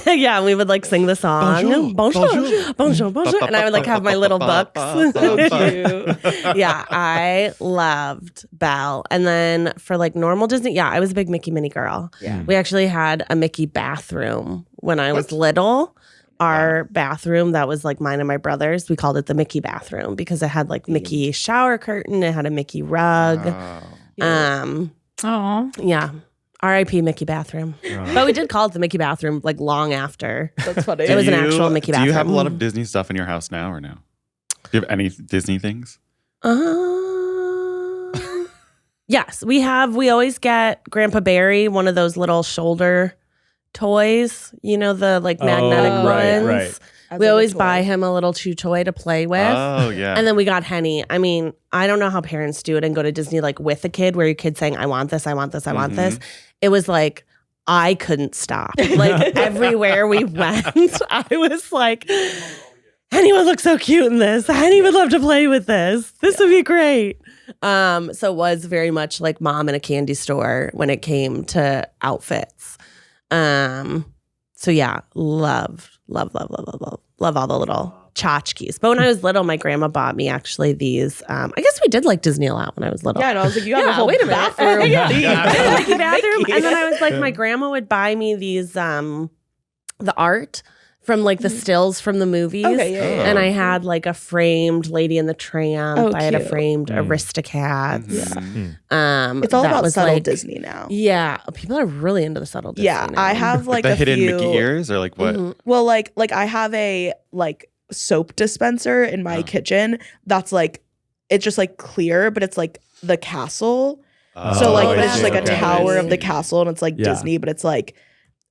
Yeah, we would like sing the song, bonjour, bonjour, and I would like have my little books. So cute. Yeah, I loved Belle. And then for like normal Disney, I was a big Mickey Minnie girl. Yeah. We actually had a Mickey bathroom when I was little. Our bathroom, that was like mine and my brother's, we called it the Mickey bathroom because it had like Mickey shower curtain, it had a Mickey rug. Wow. Oh, Yeah. R.I.P. Mickey bathroom. But we did call it the Mickey bathroom like long after. That's funny. It was an actual Mickey Do you have a bathroom. lot of Disney stuff in your house now or no? Do you have any Disney things? Yes, we have. We always get Grandpa Barry one of those little shoulder toys. You know, the like magnetic Oh, ones. right. As We like a always toy. buy him a little chew toy to play with. Oh yeah. And then we got Henny. I mean, I don't know how parents do it and go to Disney like with a kid where your kid's saying, I want this, I want this, I want this. It was like, I couldn't stop. Like everywhere we went, I was like, Henny would look so cute in this. Henny would love to play with this. This would be great. So it was very much like mom in a candy store when it came to outfits. So yeah, love all the little tchotchkes. But when I was little, my grandma bought me actually these. I guess we did like Disney a lot when I was little. Yeah, and I was like, you have a whole wait a minute. bathroom. Yeah. theme. I had a Mickey bathroom, Mickey. and then I was like, my grandma would buy me these the art from like the stills from the movies. Okay, yeah. And I had like a framed Lady and the Tramp. Oh, I had a cute. framed Aristocats. Mhm. It's all that about was subtle like- Disney now. Yeah, people are really into the subtle Disney. Yeah, now. I have like the a hidden few. Mickey ears or like what? Mhm. Well, like I have a like soap dispenser in my Oh. kitchen that's like it's just like clear, but it's like the castle. Oh, So like, Oh, but it's that's just like a okay. tower of the castle, and it's like Yeah. Disney, but it's like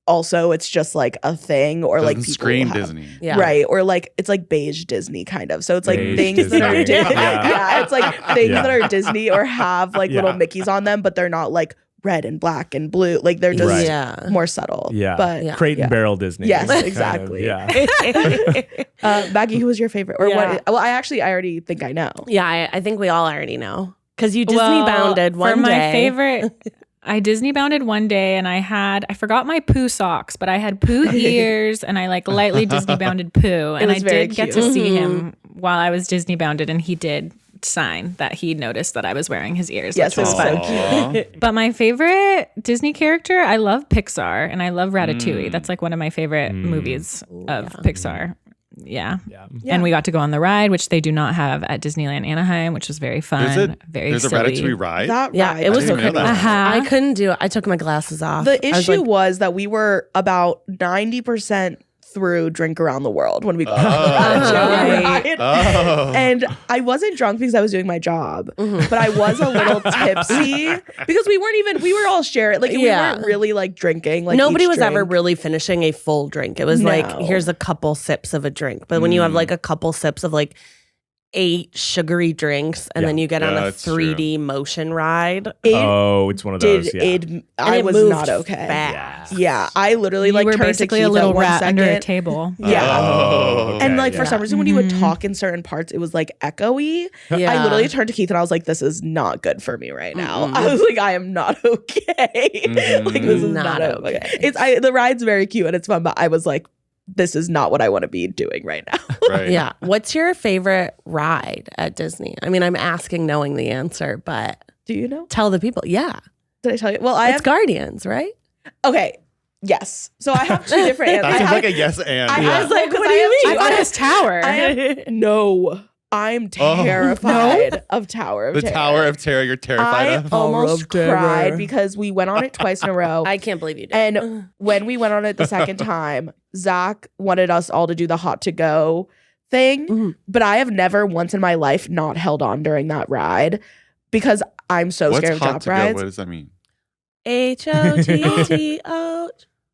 also it's just like a thing, or like Doesn't people scream have- Disney. Yeah. Right, or like it's like beige Disney kind of. So it's like Beige things that are Disney. yeah. Yeah. It's like things Yeah. that are Disney or have like little Yeah. Mickeys on them, but they're not like red and black and blue. Like they're just Right. Yeah. more subtle. Yeah. But Yeah. Crate and yeah. barrel Disney. Yes, kind of, exactly. yeah. Maggie, who was your favorite? Or Yeah. what? Well, I already think I know. Yeah, I think we all already know. Because you Disney Well, bounded one for my day. favorite. I Disney bounded one day, and I forgot my Pooh socks, but I had Pooh ears, and I like lightly Disney bounded Pooh, and was I very did get cute. to see Mm-hmm. him while I was Disney bounded, and he did sign that he noticed that I was wearing his ears. Yes, which it was was so fun. cute. But my favorite Disney character, I love Pixar, and I love Ratatouille. That's like one of my favorite movies of Pixar. Yeah. Yeah. And we got to go on the ride, which they do not have at Disneyland Anaheim, which was very fun. Is it? Very There's silly. a Ratatouille ride. That Yeah, ride it was didn't know incredible. that. Uh-huh. I couldn't do it. I took my glasses off. The I was issue like, was that we were about 90% through Drink Around the World when we got Right. Oh. And I wasn't drunk because I was doing my job, Mhm. but I was a little tipsy because we were all sharing. Like, we Yeah. weren't really like drinking. Like, nobody each was ever drink. really finishing a full drink. It was like, No. here's a couple sips of a drink. But when you have like a couple sips of like 8 sugary drinks and Yeah. then you get on Yeah, a that's true. 3D motion ride, It Oh, it's one of did those. Yeah. it. and I it was moved not okay. fast. Yeah, I literally You like were turned basically to a Keith little at 1 rat under a second. table. Yeah. Oh, And okay, like for yeah. some reason, when you would Mhm. talk in certain parts, it was like echoey. Yeah. I literally turned to Keith and I was like, "This is not good for me right now." Mm-mm. I was like, "I am not okay. Mhm. Like this is not, Not okay." okay. The ride's very cute and it's fun, but I was like, "This is not what I want to be doing right now." Right. Yeah. What's your favorite ride at Disney? I mean, I'm asking knowing the answer, but Do you know? tell the people. Yeah. Did I tell you? Well, I It's have Guardians, right? okay. Yes. So I have 2 different That answers. seems like a yes and. I I was like, what do you mean? I thought it was Tower. No, I'm terrified of Tower of the Terror. Tower of Terror you're terrified I of? almost of Terror. cried because we went on it twice in a row. I can't believe you did. And when we went on it the second time, Zach wanted us all to do the hot to go thing. Mhm. But I have never once in my life not held on during that ride because I'm so What's scared of hot top to go? rides. What does that mean? HOTTO.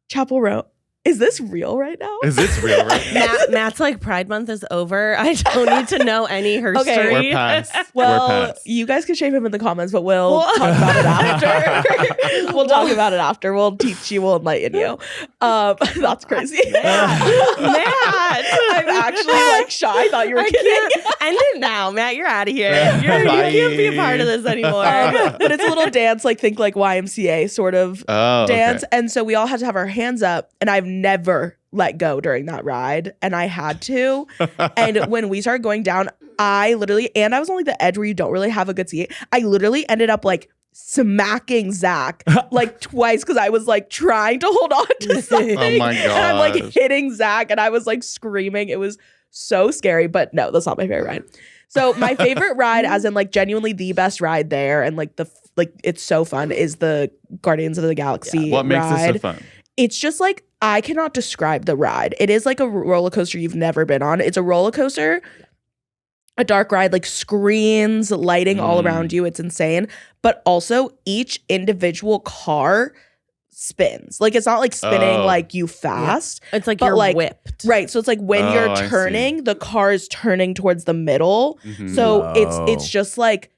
Chapel Roan. Is this real right now? Is this real? Right? Matt's like, Pride Month is over. I don't need to know any history. Okay. We're past. Well, We're past. you guys can shame him in the comments, but we'll talk about it after. We'll talk about it after. We'll teach you. We'll enlighten you. That's crazy. Matt. I'm actually like shy. I thought you were kidding. End it now, Matt. You're out of here. You can't be a part of this anymore. But it's a little dance, like think like YMCA sort of dance. Okay. And so we all had to have our hands up, and I've never let go during that ride, and I had to. And when we started going down, I was on like the edge where you don't really have a good seat. I literally ended up like smacking Zach like twice because I was like trying to hold on to something. Oh my And I'm like gosh. hitting Zach, and I was like screaming. It was so scary, but no, that's not my favorite ride. So my favorite ride, as in like genuinely the best ride there, and like it's so fun, is the Guardians of the Galaxy What makes ride. this so fun? It's just like, I cannot describe the ride. It is like a roller coaster you've never been on. It's a roller coaster, a dark ride, like screens, lighting all around you. It's insane. But also each individual car spins. Like it's not like spinning like you fast. It's like but you're like, whipped. Right. So it's like when Oh, you're I see. turning, the car is turning towards the middle. Mhm. So Whoa. it's just like,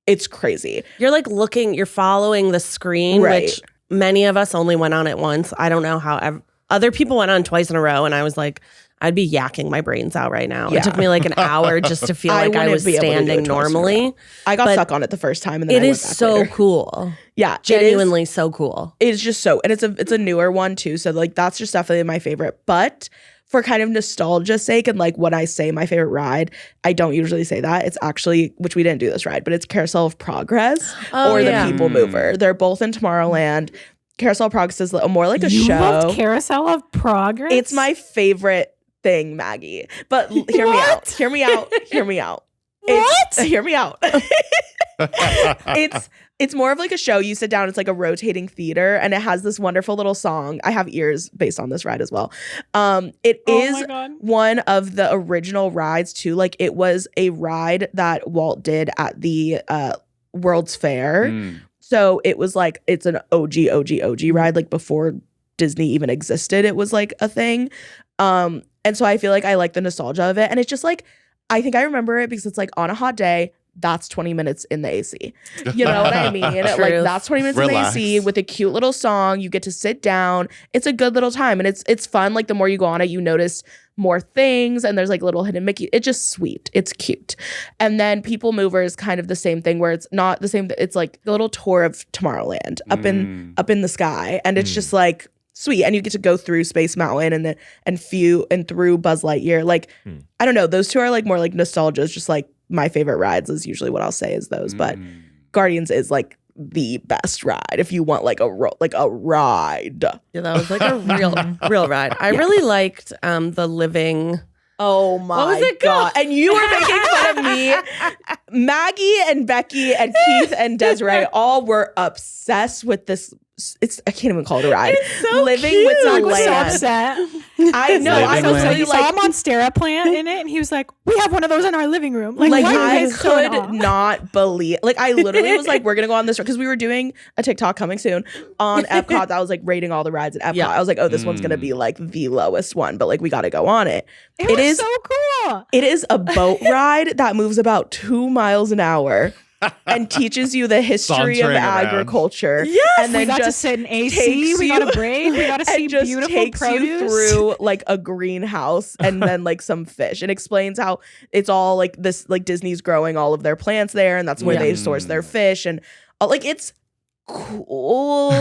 it's crazy. You're like you're following the screen, Right. which many of us only went on it once. I don't know how other people went on twice in a row, and I was like, I'd be yakking my brains out right now. Yeah. It took me like an hour just to feel I like I wouldn't was be able to do it standing twice in a row. normally. I got But stuck on it the first time, and then It I is went back so later. cool. Yeah, Genuinely so cool. It's just so, and it's a newer one too. So like that's just definitely my favorite. But for kind of nostalgia's sake, and like when I say my favorite ride, I don't usually say that. It's actually, which we didn't do this ride, but it's Carousel of Progress Oh, or yeah. the People Mover. They're both in Tomorrowland. Carousel of Progress is more like a You show. loved Carousel of Progress? It's my favorite thing, Maggie. But hear me out. Hear me out. Hear me out. Hear me out. It's more of like a show. You sit down, it's like a rotating theater, and it has this wonderful little song. I have ears based on this ride as well. It is my God. one of the original rides too. Like it was a ride that Walt did at the World's Fair. Mm. So it was like, it's an OG ride, like before Disney even existed. It was like a thing. And so I feel like I like the nostalgia of it. And it's just like, I think I remember it because it's like on a hot day, that's 20 minutes in the AC. You know what I mean? Like Truth. that's 20 minutes Relax. in the AC with a cute little song. You get to sit down. It's a good little time, and it's fun. Like the more you go on it, you notice more things, and there's like little hidden Mickey. It's just sweet. It's cute. And then People Mover is kind of the same thing, where it's not the same. It's like the little tour of Tomorrowland up in the sky, and it's just like sweet. And you get to go through Space Mountain and through Buzz Lightyear. Like I don't know, those two are like more like nostalgia. It's just like my favorite rides is usually what I'll say is those, but Guardians is like the best ride if you want like a ride. Yeah, that was like a real ride. I really liked the living. Oh my What was it God. called? And you were making fun of me. Maggie and Becky and Keith and Desiree all were obsessed with this. I can't even call it a ride. It's so Living cute. with Zach was so Land. upset. I know. Living I was Land. really He saw like, him on Stara Plant in it, and he was like, "We have one of those in our living room." Like why are you I guys showing could off? not believe, like I literally was like, we're gonna go on this because we were doing a TikTok coming soon on Epcot that was like rating all the rides at Epcot. Yeah. I was like, oh, this one's gonna be like the lowest one, but like we got to go on it. It It was is so cool. It is a boat ride that moves about 2 miles an hour and teaches you the history of Sauntering around. agriculture. Yes! and We then got to just sit in AC. takes We got you- a break. We got to see and just beautiful takes produce. you through like a greenhouse and then like some fish, and explains how it's all like this, like Disney's growing all of their plants there, and that's where they source their fish, and like it's cool.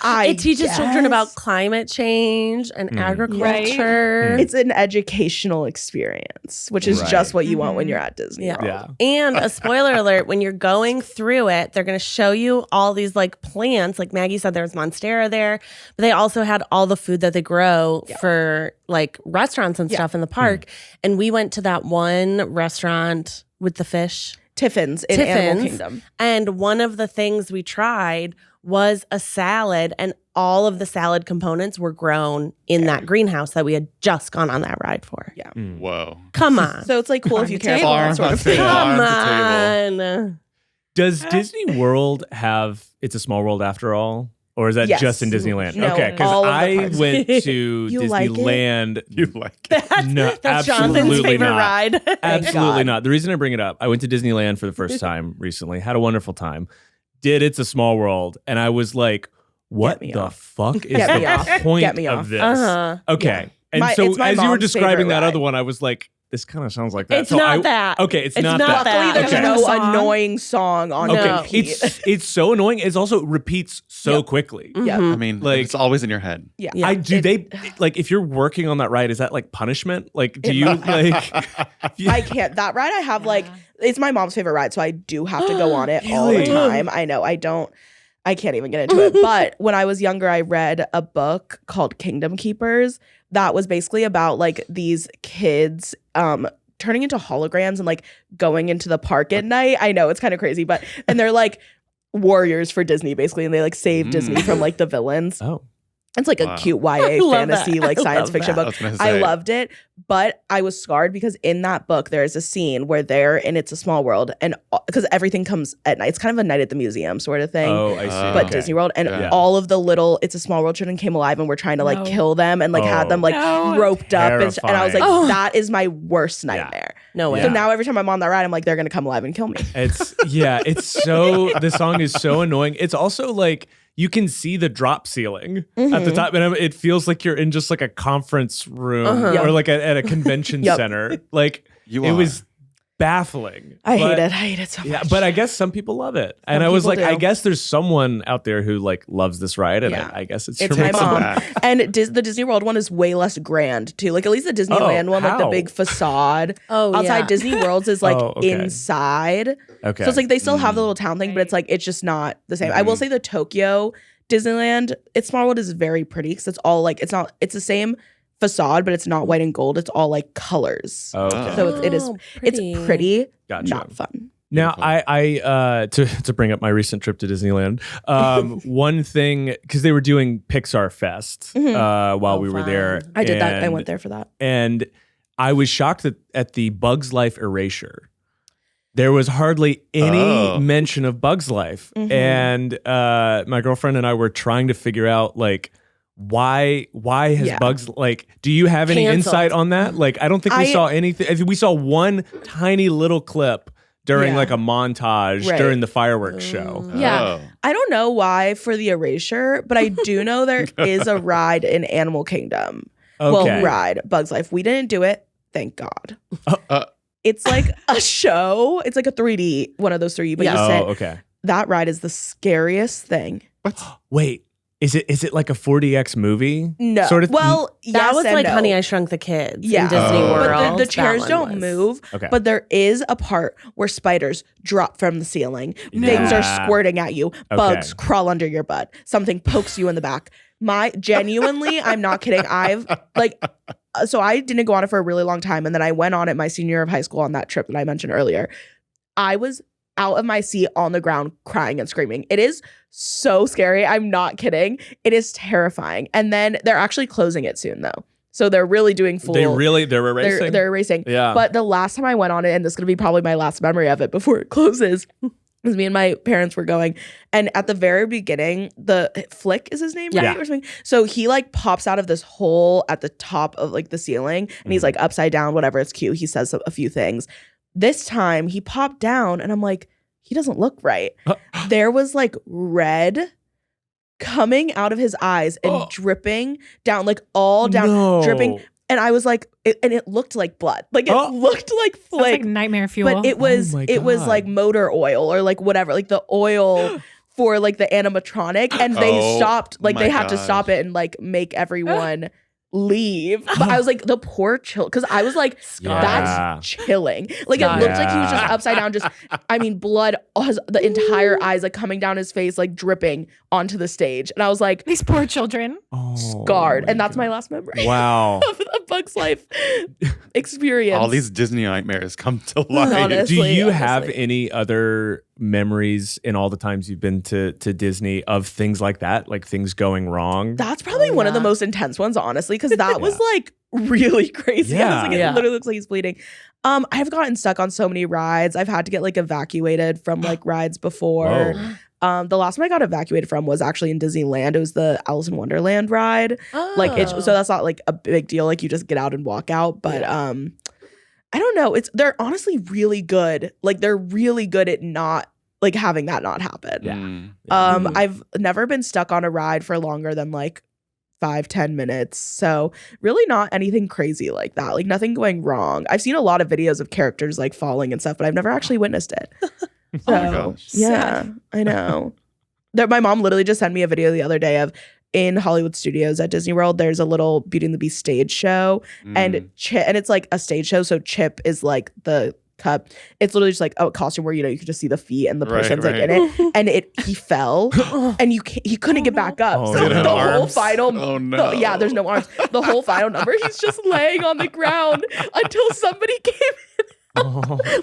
It teaches children about guess. climate change and agriculture. It's an educational experience, which is Right. just what you want when you're at Disney. Yeah. World. And a spoiler alert, when you're going through it, they're going to show you all these like plants. Like Maggie said, there was Monstera there, but they also had all the food that they grow for like restaurants and stuff in the park. And we went to that one restaurant with the fish. Tiffin's in Animal Tiffin's. Kingdom. And one of the things we tried was a salad, and all of the salad components were grown in that greenhouse that we had just gone on that ride for. Yeah. Whoa. Come on. So it's like cool if you care about Farm that sort of to thing. table. Come Farm to table. on. Does Disney World have It's a Small World after all? Or is that Yes. just in Disneyland? No, okay, because all of the I parks. went to You like it? Disneyland. You like it. No, That's absolutely Jonathan's favorite not. ride. Absolutely God. not. The reason I bring it up, I went to Disneyland for the first time recently, had a wonderful time. Did It's a Small World, and I was like, what me the off. fuck is Get me the off. point Get me of off. this? Uh-huh. Okay. And My- so it's my as you were mom's describing favorite that ride. other one, I was like, this kind of sounds like that. It's So not that. Okay, it's It's not not that. Luckily, there's Okay. no Song. annoying song on Okay, repeat. it's so annoying. It's also repeats so Yep. quickly. Yeah. Mhm. I mean, Like- it's always in your head. Yeah. Yeah. Like if you're working on that ride, is that like punishment? Like do It you must- like I can't. That ride I have it's my mom's favorite ride, so I do have to go on it all the Really? time. I know. I can't even get into it. But when I was younger, I read a book called Kingdom Keepers that was basically about like these kids turning into holograms and like going into the park at night. I know it's kind of crazy, and they're like warriors for Disney basically, and they like save Disney from like the villains. Oh. It's like Wow. a cute YA I love fantasy, that. like I science love fiction that. I book. was gonna say. I loved it, but I was scarred because in that book there is a scene where they're in It's a Small World, and because everything comes at night, it's kind of a night at the museum sort of thing. Oh, I see. But But Okay. Disney World, and Yeah. all of the little It's a Small World children came alive and were trying to like No. kill them and like had them like No. roped up, and I was like, Terrifying. that is my worst nightmare. No way. So Yeah. now every time I'm on that ride, I'm like, they're gonna come alive and kill me. It's so the song is so annoying. It's also like you can see the drop ceiling at the top, and it feels like you're in just like a conference room Uh-huh. or like at a convention Yep. center. Like You it are. was baffling. I hate But- it. I hate it so much. Yeah, but I guess some people love it, and Some I was people like, I do. guess there's someone out there who like loves this ride, and Yeah. I guess it's It's your my mom. mom. back. And the Disney World one is way less grand too. Like at least the Disneyland one, like the how? big facade Oh, outside yeah. Disney World's is like Oh, okay. inside. Okay, So it's like they still have the little town thing, but it's like it's just not the same. I will say the Tokyo Disneyland, It's Small World is very pretty because it's all like it's the same facade, but it's not white and gold. It's all like colors. okay. So it is Oh, it's pretty, Gotcha. not fun. Now, Beautiful. I to bring up my recent trip to Disneyland, one thing because they were doing Pixar Fest while Oh, we were fun. there. I did that. I and- went there for that. and I was shocked at the Bugs Life erasure. There was hardly any Oh. mention of Bugs Life, Mhm. and my girlfriend and I were trying to figure out like why has Yeah. Bugs like? Do you have any Canceled. insight on that? Like, I don't think we I- saw anything. I think we saw one tiny little clip during Yeah. like a montage Right. during the fireworks show. Yeah. Oh. I don't know why for the erasure, but I do know there is a ride in Animal Kingdom. Okay. Well, ride Bugs Life. We didn't do it, thank God. Uh, It's like a show. It's like a 3D, one of those 3D. But Yeah. you Oh, sit. okay. That ride is the scariest thing. Wait, is it like a 4DX movie? No. Sort of. Well, That yes was and like no. Honey, I Shrunk the Kids Yeah. in Disney Oh. World. But the That chairs one don't was. move. Okay. But there is a part where spiders drop from the ceiling. Things are Yeah. squirting at you. Okay. Bugs crawl under your butt. Something pokes you in the back. Genuinely, I'm not kidding. So I didn't go on it for a really long time. And then I went on it my senior year of high school on that trip that I mentioned earlier. I was out of my seat on the ground crying and screaming. It is so scary. I'm not kidding. It is terrifying. And then they're actually closing it soon though. So they're really doing full. they're erasing. They're erasing. Yeah. But the last time I went on it, and this is going to be probably my last memory of it before it closes, is me and my parents were going. And at the very beginning, the Flick is his name, right? Yeah. Or something. So he like pops out of this hole at the top of like the ceiling and he's like upside down, whatever. It's cute. He says a few things. This time he popped down and I'm like, he doesn't look right. There was like red coming out of his eyes and dripping down, like all down, No. dripping. And I was like, it looked like blood. Like it looked like Sounds Flick. like nightmare fuel. But it was my it was God. like motor oil or like whatever, like the oil for like the animatronic. And they Oh stopped, like my they had to gosh. stop it and like make everyone leave. But I was like, the poor because I was like, Yeah. that's chilling. Like it looked like he was just Yeah. upside down, just blood, the entire eyes like coming down his face, like dripping onto the stage. And I was like, These poor children. Oh, scarred. my And that's God. my last memory. Wow. Of the Bug's Life experience. all these Disney nightmares come to life. Honestly. Do you have honestly. any other memories in all the times you've been to Disney of things like that, like things going wrong? That's probably one of the yeah. most intense ones, honestly, because that was like really crazy. I was like, Yeah. it literally looks like he's bleeding. I've gotten stuck on so many rides. I've had to get like evacuated from like rides before. Whoa. The last one I got evacuated from was actually in Disneyland. It was the Alice in Wonderland ride. Like so that's not like a big deal. Like you just get out and walk out. But I don't know. They're honestly really good. Like they're really good at not like having that not happen. Yeah. I've never been stuck on a ride for longer than like 5-10 minutes. So really not anything crazy like that. Like nothing going wrong. I've seen a lot of videos of characters like falling and stuff, but I've never actually witnessed it. So, Oh my gosh. yeah, I know. My mom literally just sent me a video the other day of in Hollywood Studios at Disney World, there's a little Beauty and the Beast stage show, and it's like a stage show. So Chip is like the cup. It's literally just like a costume where you can just see the feet and the person's like in it, and he fell, and he couldn't get back up. Oh, so no. the whole Arms? final, Oh, no. yeah, there's no arms. The whole final number, he's just laying on the ground until somebody came in.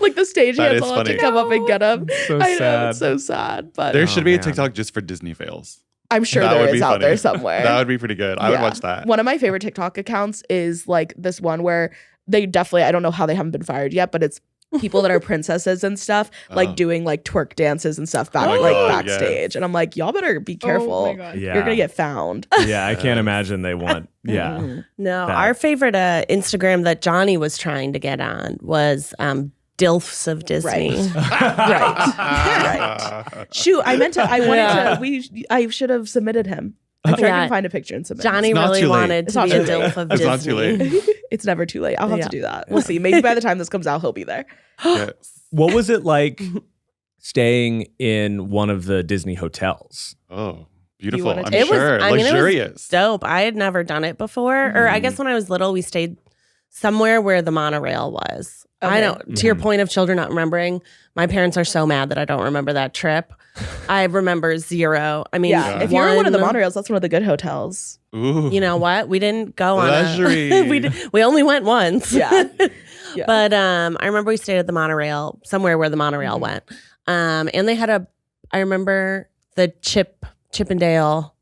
Like the stage That hands is all have to funny. come up and get him. So I know, sad. it's so sad, but There should be a man. TikTok just for Disney fails. I'm sure That there would is be out funny. there somewhere. That would be pretty good. I would Yeah. watch that. One of my favorite TikTok accounts is like this one where they definitely, I don't know how they haven't been fired yet, but it's people that are princesses and stuff, like Oh. doing like twerk dances and stuff back Oh my like God, backstage. And I'm like, y'all better be careful. Oh my God. Yeah. You're gonna get found. Yeah, I can't imagine they want. Yeah. Mhm. No, That- our favorite Instagram that Johnny was trying to get on was DILFs of Disney. Right. Shoot, I wanted to. I should have submitted him. I'm sure I Yeah. can find a picture and submit. Johnny It's not really too late. wanted It's to not be a too late. DILF of It's Disney. not too late. It's never too late. I'll have Yeah. to do that. We'll see. Maybe by the time this comes out, he'll be there. Yes. What was it like staying in one of the Disney hotels? Oh, beautiful. wanna I'm take- It was- sure. I mean, it was Luxurious. Dope. I had never done it before. Or I guess when I was little, we stayed somewhere where the monorail was. I Okay. don't, to your point of children not remembering, my parents are so mad that I don't remember that trip. I remember zero. I mean, Yeah. If you're in one of the monorails, that's one of the good hotels. Ooh. You know what? We didn't go on Luxury. we only went once. Yeah. Yeah. But I remember we stayed at the monorail, somewhere where the monorail went. And they had I remember the Chippendale.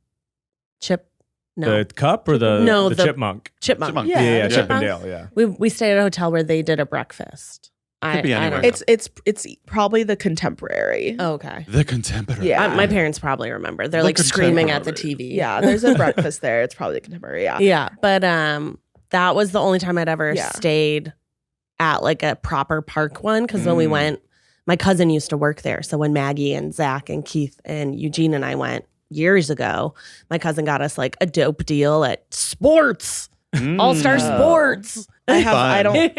No. The cup or the No, the- chipmunk? Chipmunk. Chipmunk. Yeah, Yeah. Chippendale. Yeah. We stayed at a hotel where they did a breakfast. Could be I don't anywhere. know. It's probably the contemporary. Oh, okay. The contemporary. Yeah. My parents probably remember. They're The like screaming at the contemporary. TV. Yeah, there's a breakfast there. It's probably the contemporary. Yeah. Yeah. But that was the only time I'd ever Yeah. stayed at like a proper park one. Because when we went, my cousin used to work there. So when Maggie and Zach and Keith and Eugene and I went years ago, my cousin got us like a dope deal at Sports, All Star Sports. I don't.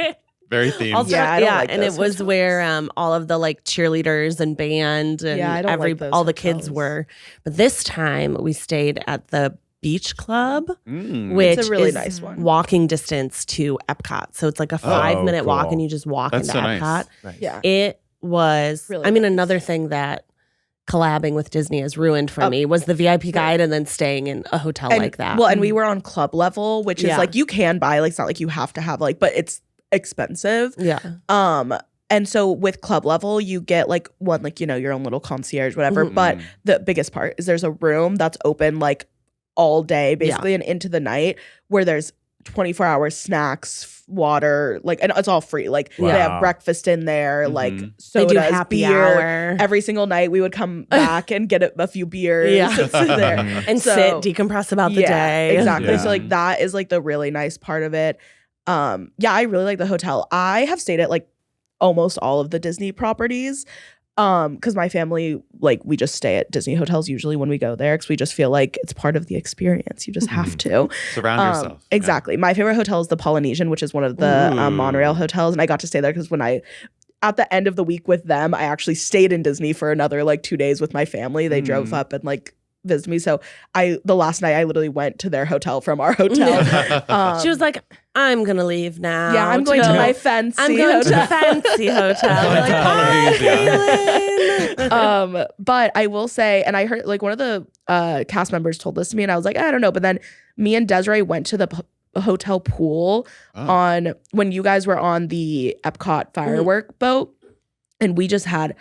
Very themed. All-Star- Yeah, I don't like and those it was hotels. where all of the like cheerleaders and band and Yeah, I don't like those all the kids hotels. were. But this time we stayed at the Beach Club, Mm. which It's a really is nice one. walking distance to Epcot. So it's like a 5-minute walk cool. and you just walk That's into so Epcot. nice. Yeah. It was, Really I mean, nice. another thing that collabing with Disney has ruined for Oh, me was the VIP guide and then staying in a hotel And, like that. Well, and we were on club level, which is Yeah. like you can buy, like it's not like you have to have like, but it's expensive. yeah. And so with club level, you get like one, like, your own little concierge, whatever. Mhm. But the biggest part is there's a room that's open like all day, basically, and into the night where there's 24-hour snacks, water, like, and it's all free. Like they Wow. have breakfast in there, like Mhm. They sodas, do happy beer. hour Every single night we would come back and get a few beers. Yeah. and sit there. and So- sit, decompress about the day. Exactly. Yeah. So like that is like the really nice part of it. Yeah, I really like the hotel. I have stayed at like almost all of the Disney properties. Because my family, like, we just stay at Disney hotels usually when we go there because we just feel like it's part of the experience. You just have to. Surround yourself. Yeah. Exactly. My favorite hotel is the Polynesian, which is one of the Ooh. monorail hotels. And I got to stay there because at the end of the week with them, I actually stayed in Disney for another like 2 days with my family. They drove up and like visited me. So the last night I literally went to their hotel from our hotel. She was like, I'm going to leave now. Yeah, I'm going to go- my fancy I'm going to hotel. the fancy hotel. Like, Yeah. bye, Kaylin. But I will say, and I heard like one of the cast members told this to me, and I was like, I don't know. But then me and Desiree went to the hotel pool on when you guys were on the Epcot firework boat, and we just had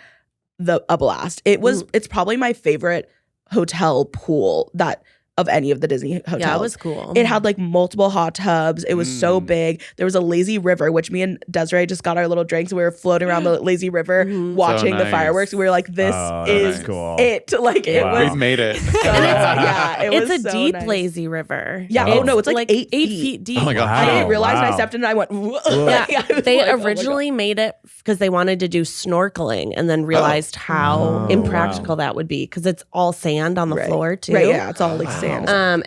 a blast. It's probably my favorite hotel pool that of any of the Disney hotels. Yeah, it was cool. It had like multiple hot tubs. It was so big. There was a lazy river, which me and Desiree just got our little drinks. We were floating around the lazy river watching So the nice. fireworks. We were like, this is cool. it. Like it Wow. was We've made it. so, yeah, it It's was a so deep nice. lazy river. Yeah. Oh no, it's like 8 feet deep. Oh my God. I didn't realize and I Wow. stepped in and I went, whoa. Yeah, I was they like, oh my God. originally made it because they wanted to do snorkeling and then realized how Oh, impractical that would be because it's all sand on the Right. floor too. Right, yeah, it's all like sand.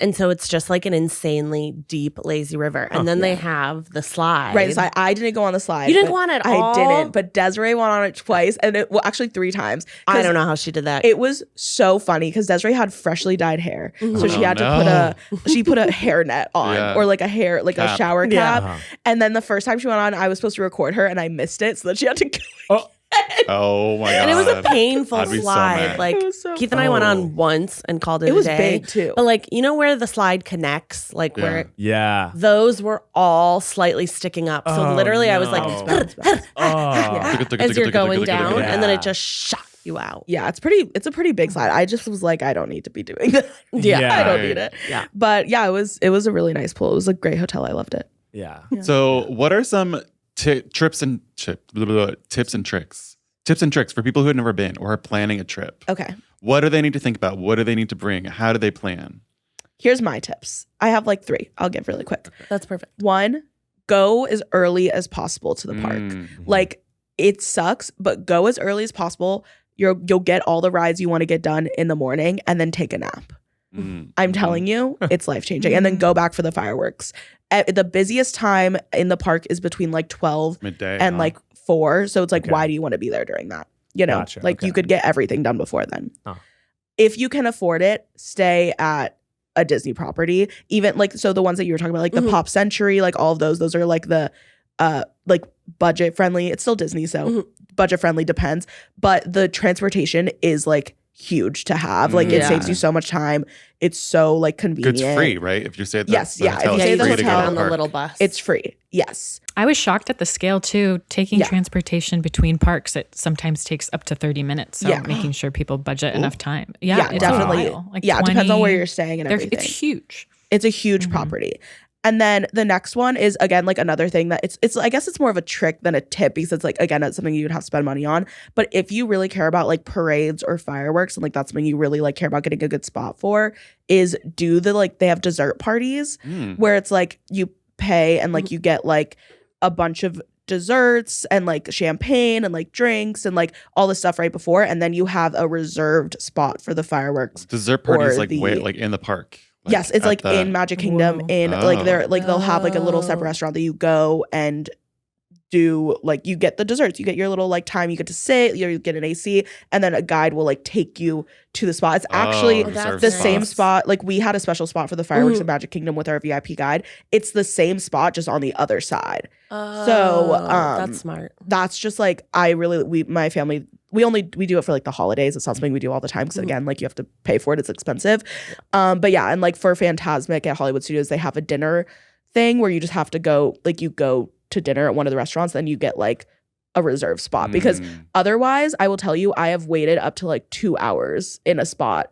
And so it's just like an insanely deep lazy river. And then they have the slide. Right, so I didn't go on the slide. You didn't but go on it I all? didn't, but Desiree went on it twice, and actually 3 times. I 'Cause don't know how she did that. It was so funny because Desiree had freshly dyed hair, so she had to put a hairnet on Yeah. or like a a Cap. shower Yeah. cap. And then the first time she went on, I was supposed to record her, and I missed it, so that she had to go. Oh my God. And it was a painful I'd be so slide. mad. Like It was so Keith and I went on once and called it It was a day. big too. But like, you know where the slide connects? Like Yeah. where Yeah. those were all slightly sticking up. So Oh, literally I was like, no. Yeah. as you're going down, and then Yeah. it just shot you out. Yeah, it's a pretty big slide. I just was like, I don't need to be doing that. Yeah. I don't Right. need it. Yeah. But yeah, it was a really nice pool. It was a great hotel. I loved it. Yeah. So, what are some tips and tricks? Tips and tricks for people who have never been or are planning a trip. Okay. What do they need to think about? What do they need to bring? How do they plan? Here's my tips. I have like 3. I'll give really quick. That's perfect. 1, go as early as possible to the park. Mm. Like it sucks, but go as early as possible. You'll get all the rides you want to get done in the morning and then take a nap. Mm. I'm telling you, it's life-changing. And then go back for the fireworks. The busiest time in the park is between like 12 Midday and like 4. So it's like, Okay. why do you want to be there during that? You know, Gotcha, like okay. you could get everything done before then. Huh. If you can afford it, stay at a Disney property. Even like, so the ones that you were talking about, like the Pop Century, like all of those are like the like budget friendly. It's still Disney, so budget friendly depends. But the transportation is like huge to have. Like it Yeah. saves you so much time. It's so like convenient. It's free, right? If you stay at the, Yes, the yeah, hotel, if you it's stay at the free to go hotel to on the the park. little bus. It's free. Yes. I was shocked at the scale too. Taking Yeah. transportation between parks, it sometimes takes up to 30 minutes. So Yeah. making sure people budget enough time. Yeah, Yeah, it's definitely. A while. Like Yeah, it depends on where 20 you're staying and they're- everything. It's huge. It's a huge property. And then the next one is again like another thing that it's I guess it's more of a trick than a tip because it's like again it's something you'd have to spend money on. But if you really care about like parades or fireworks and like that's something you really like care about getting a good spot for, is do the like they have dessert parties where it's like you pay and like you get like a bunch of desserts and like champagne and like drinks and like all this stuff right before, and then you have a reserved spot for the fireworks. Dessert parties or like the- like in the park. Yes, it's at like the- in Magic Kingdom. Whoa. In like they're like they'll have like a little Oh. separate restaurant that you go and do like you get the desserts, you get your little like time, you get to sit, you get an AC, and then a guide will like take you to the spot. It's actually Oh, that's the nice. same spot. Like we had a special spot for the fireworks in Magic Kingdom with our VIP guide. It's the same spot just on the other side. That's smart. That's just like my family we do it for like the holidays. It's not something we do all the time because again, like you have to pay for it. It's expensive. But yeah, and like for Fantasmic at Hollywood Studios, they have a dinner thing where you just have to go, like you go to dinner at one of the restaurants, then you get like a reserved spot. Because otherwise, I will tell you, I have waited up to like 2 hours in a spot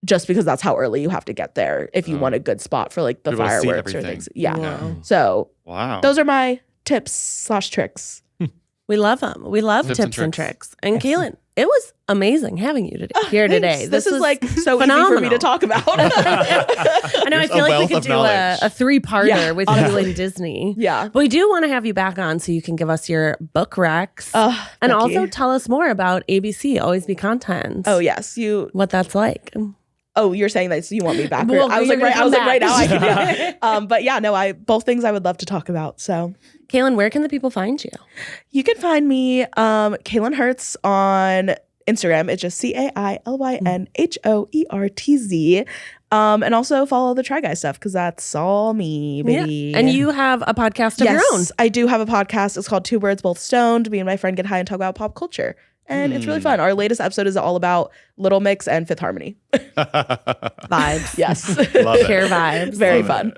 just because that's how early you have to get there if you want a good spot for like the Be able to see fireworks or everything. things. Yeah. Wow. So Wow. those are my tips/tricks. We love them. We love Tips tips, and and tricks. And Kaylin, it was amazing having you here Thanks. today. This is was like so phenomenal. easy for me to talk about. I know. I There's a feel like we wealth could of do a knowledge. 3-parter Yeah, with you honestly. and Disney. Yeah. But we do want to have you back on so you can give us your book recs and Becky. also tell us more about ABC, Always Be Content. Oh yes, you. What that's like. Oh, you're saying that so you want me back? Well, I was you're like, gonna right. come I was like, right now back. I can. But yeah, no, both things I would love to talk about. So Kaylin, where can the people find you? you can find me, Kaylin Hertz on Instagram. It's just CailynHoertz. And also follow the Try Guys stuff because that's all me, baby. Yeah. And you have a podcast of your own. I do have a podcast. It's called Two Birds Both Stoned. Me and my friend get high and talk about pop culture. And it's really fun. Our latest episode is all about Little Mix and Fifth Harmony. Vibes. Yes. Love it. Pure vibes. Very Love fun.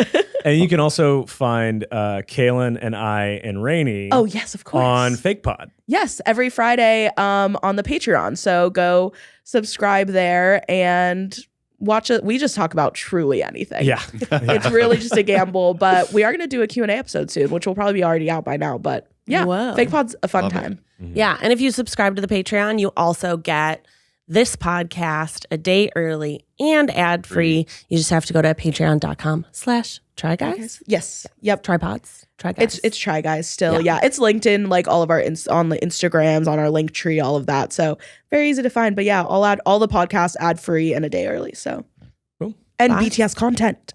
And you can also find Kaylin and I and Rainie Oh, yes, of course. on Fake Pod. Yes, every Friday on the Patreon. So go subscribe there and watch it. We just talk about truly anything. Yeah. It's really just a gamble, but we are going to do a Q&A episode soon, which will probably be already out by now. But yeah, Whoa. Fake Pod's a fun Love it. time. Yeah. And if you subscribe to the Patreon, you also get this podcast a day early and ad free. You just have to go to patreon.com/tryguys. Yes. Yep. Tripods. Try guys. It's Try Guys still. Yeah. It's linked in like all of our on the Instagrams, on our link tree, all of that. So very easy to find. But yeah, I'll add all the podcasts ad free and a day early. So Cool. and Bye. BTS content.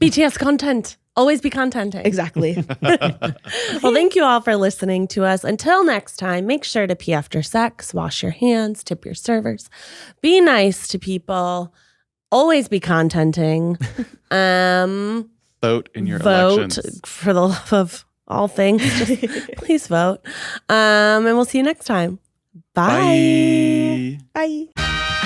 BTS content. Always be contenting. Exactly. Well, thank you all for listening to us. Until next time, make sure to pee after sex, wash your hands, tip your servers, be nice to people, always be contenting. Vote in your Vote elections. for the love of all things. Just please vote. And we'll see you next time. Bye. Bye. Bye.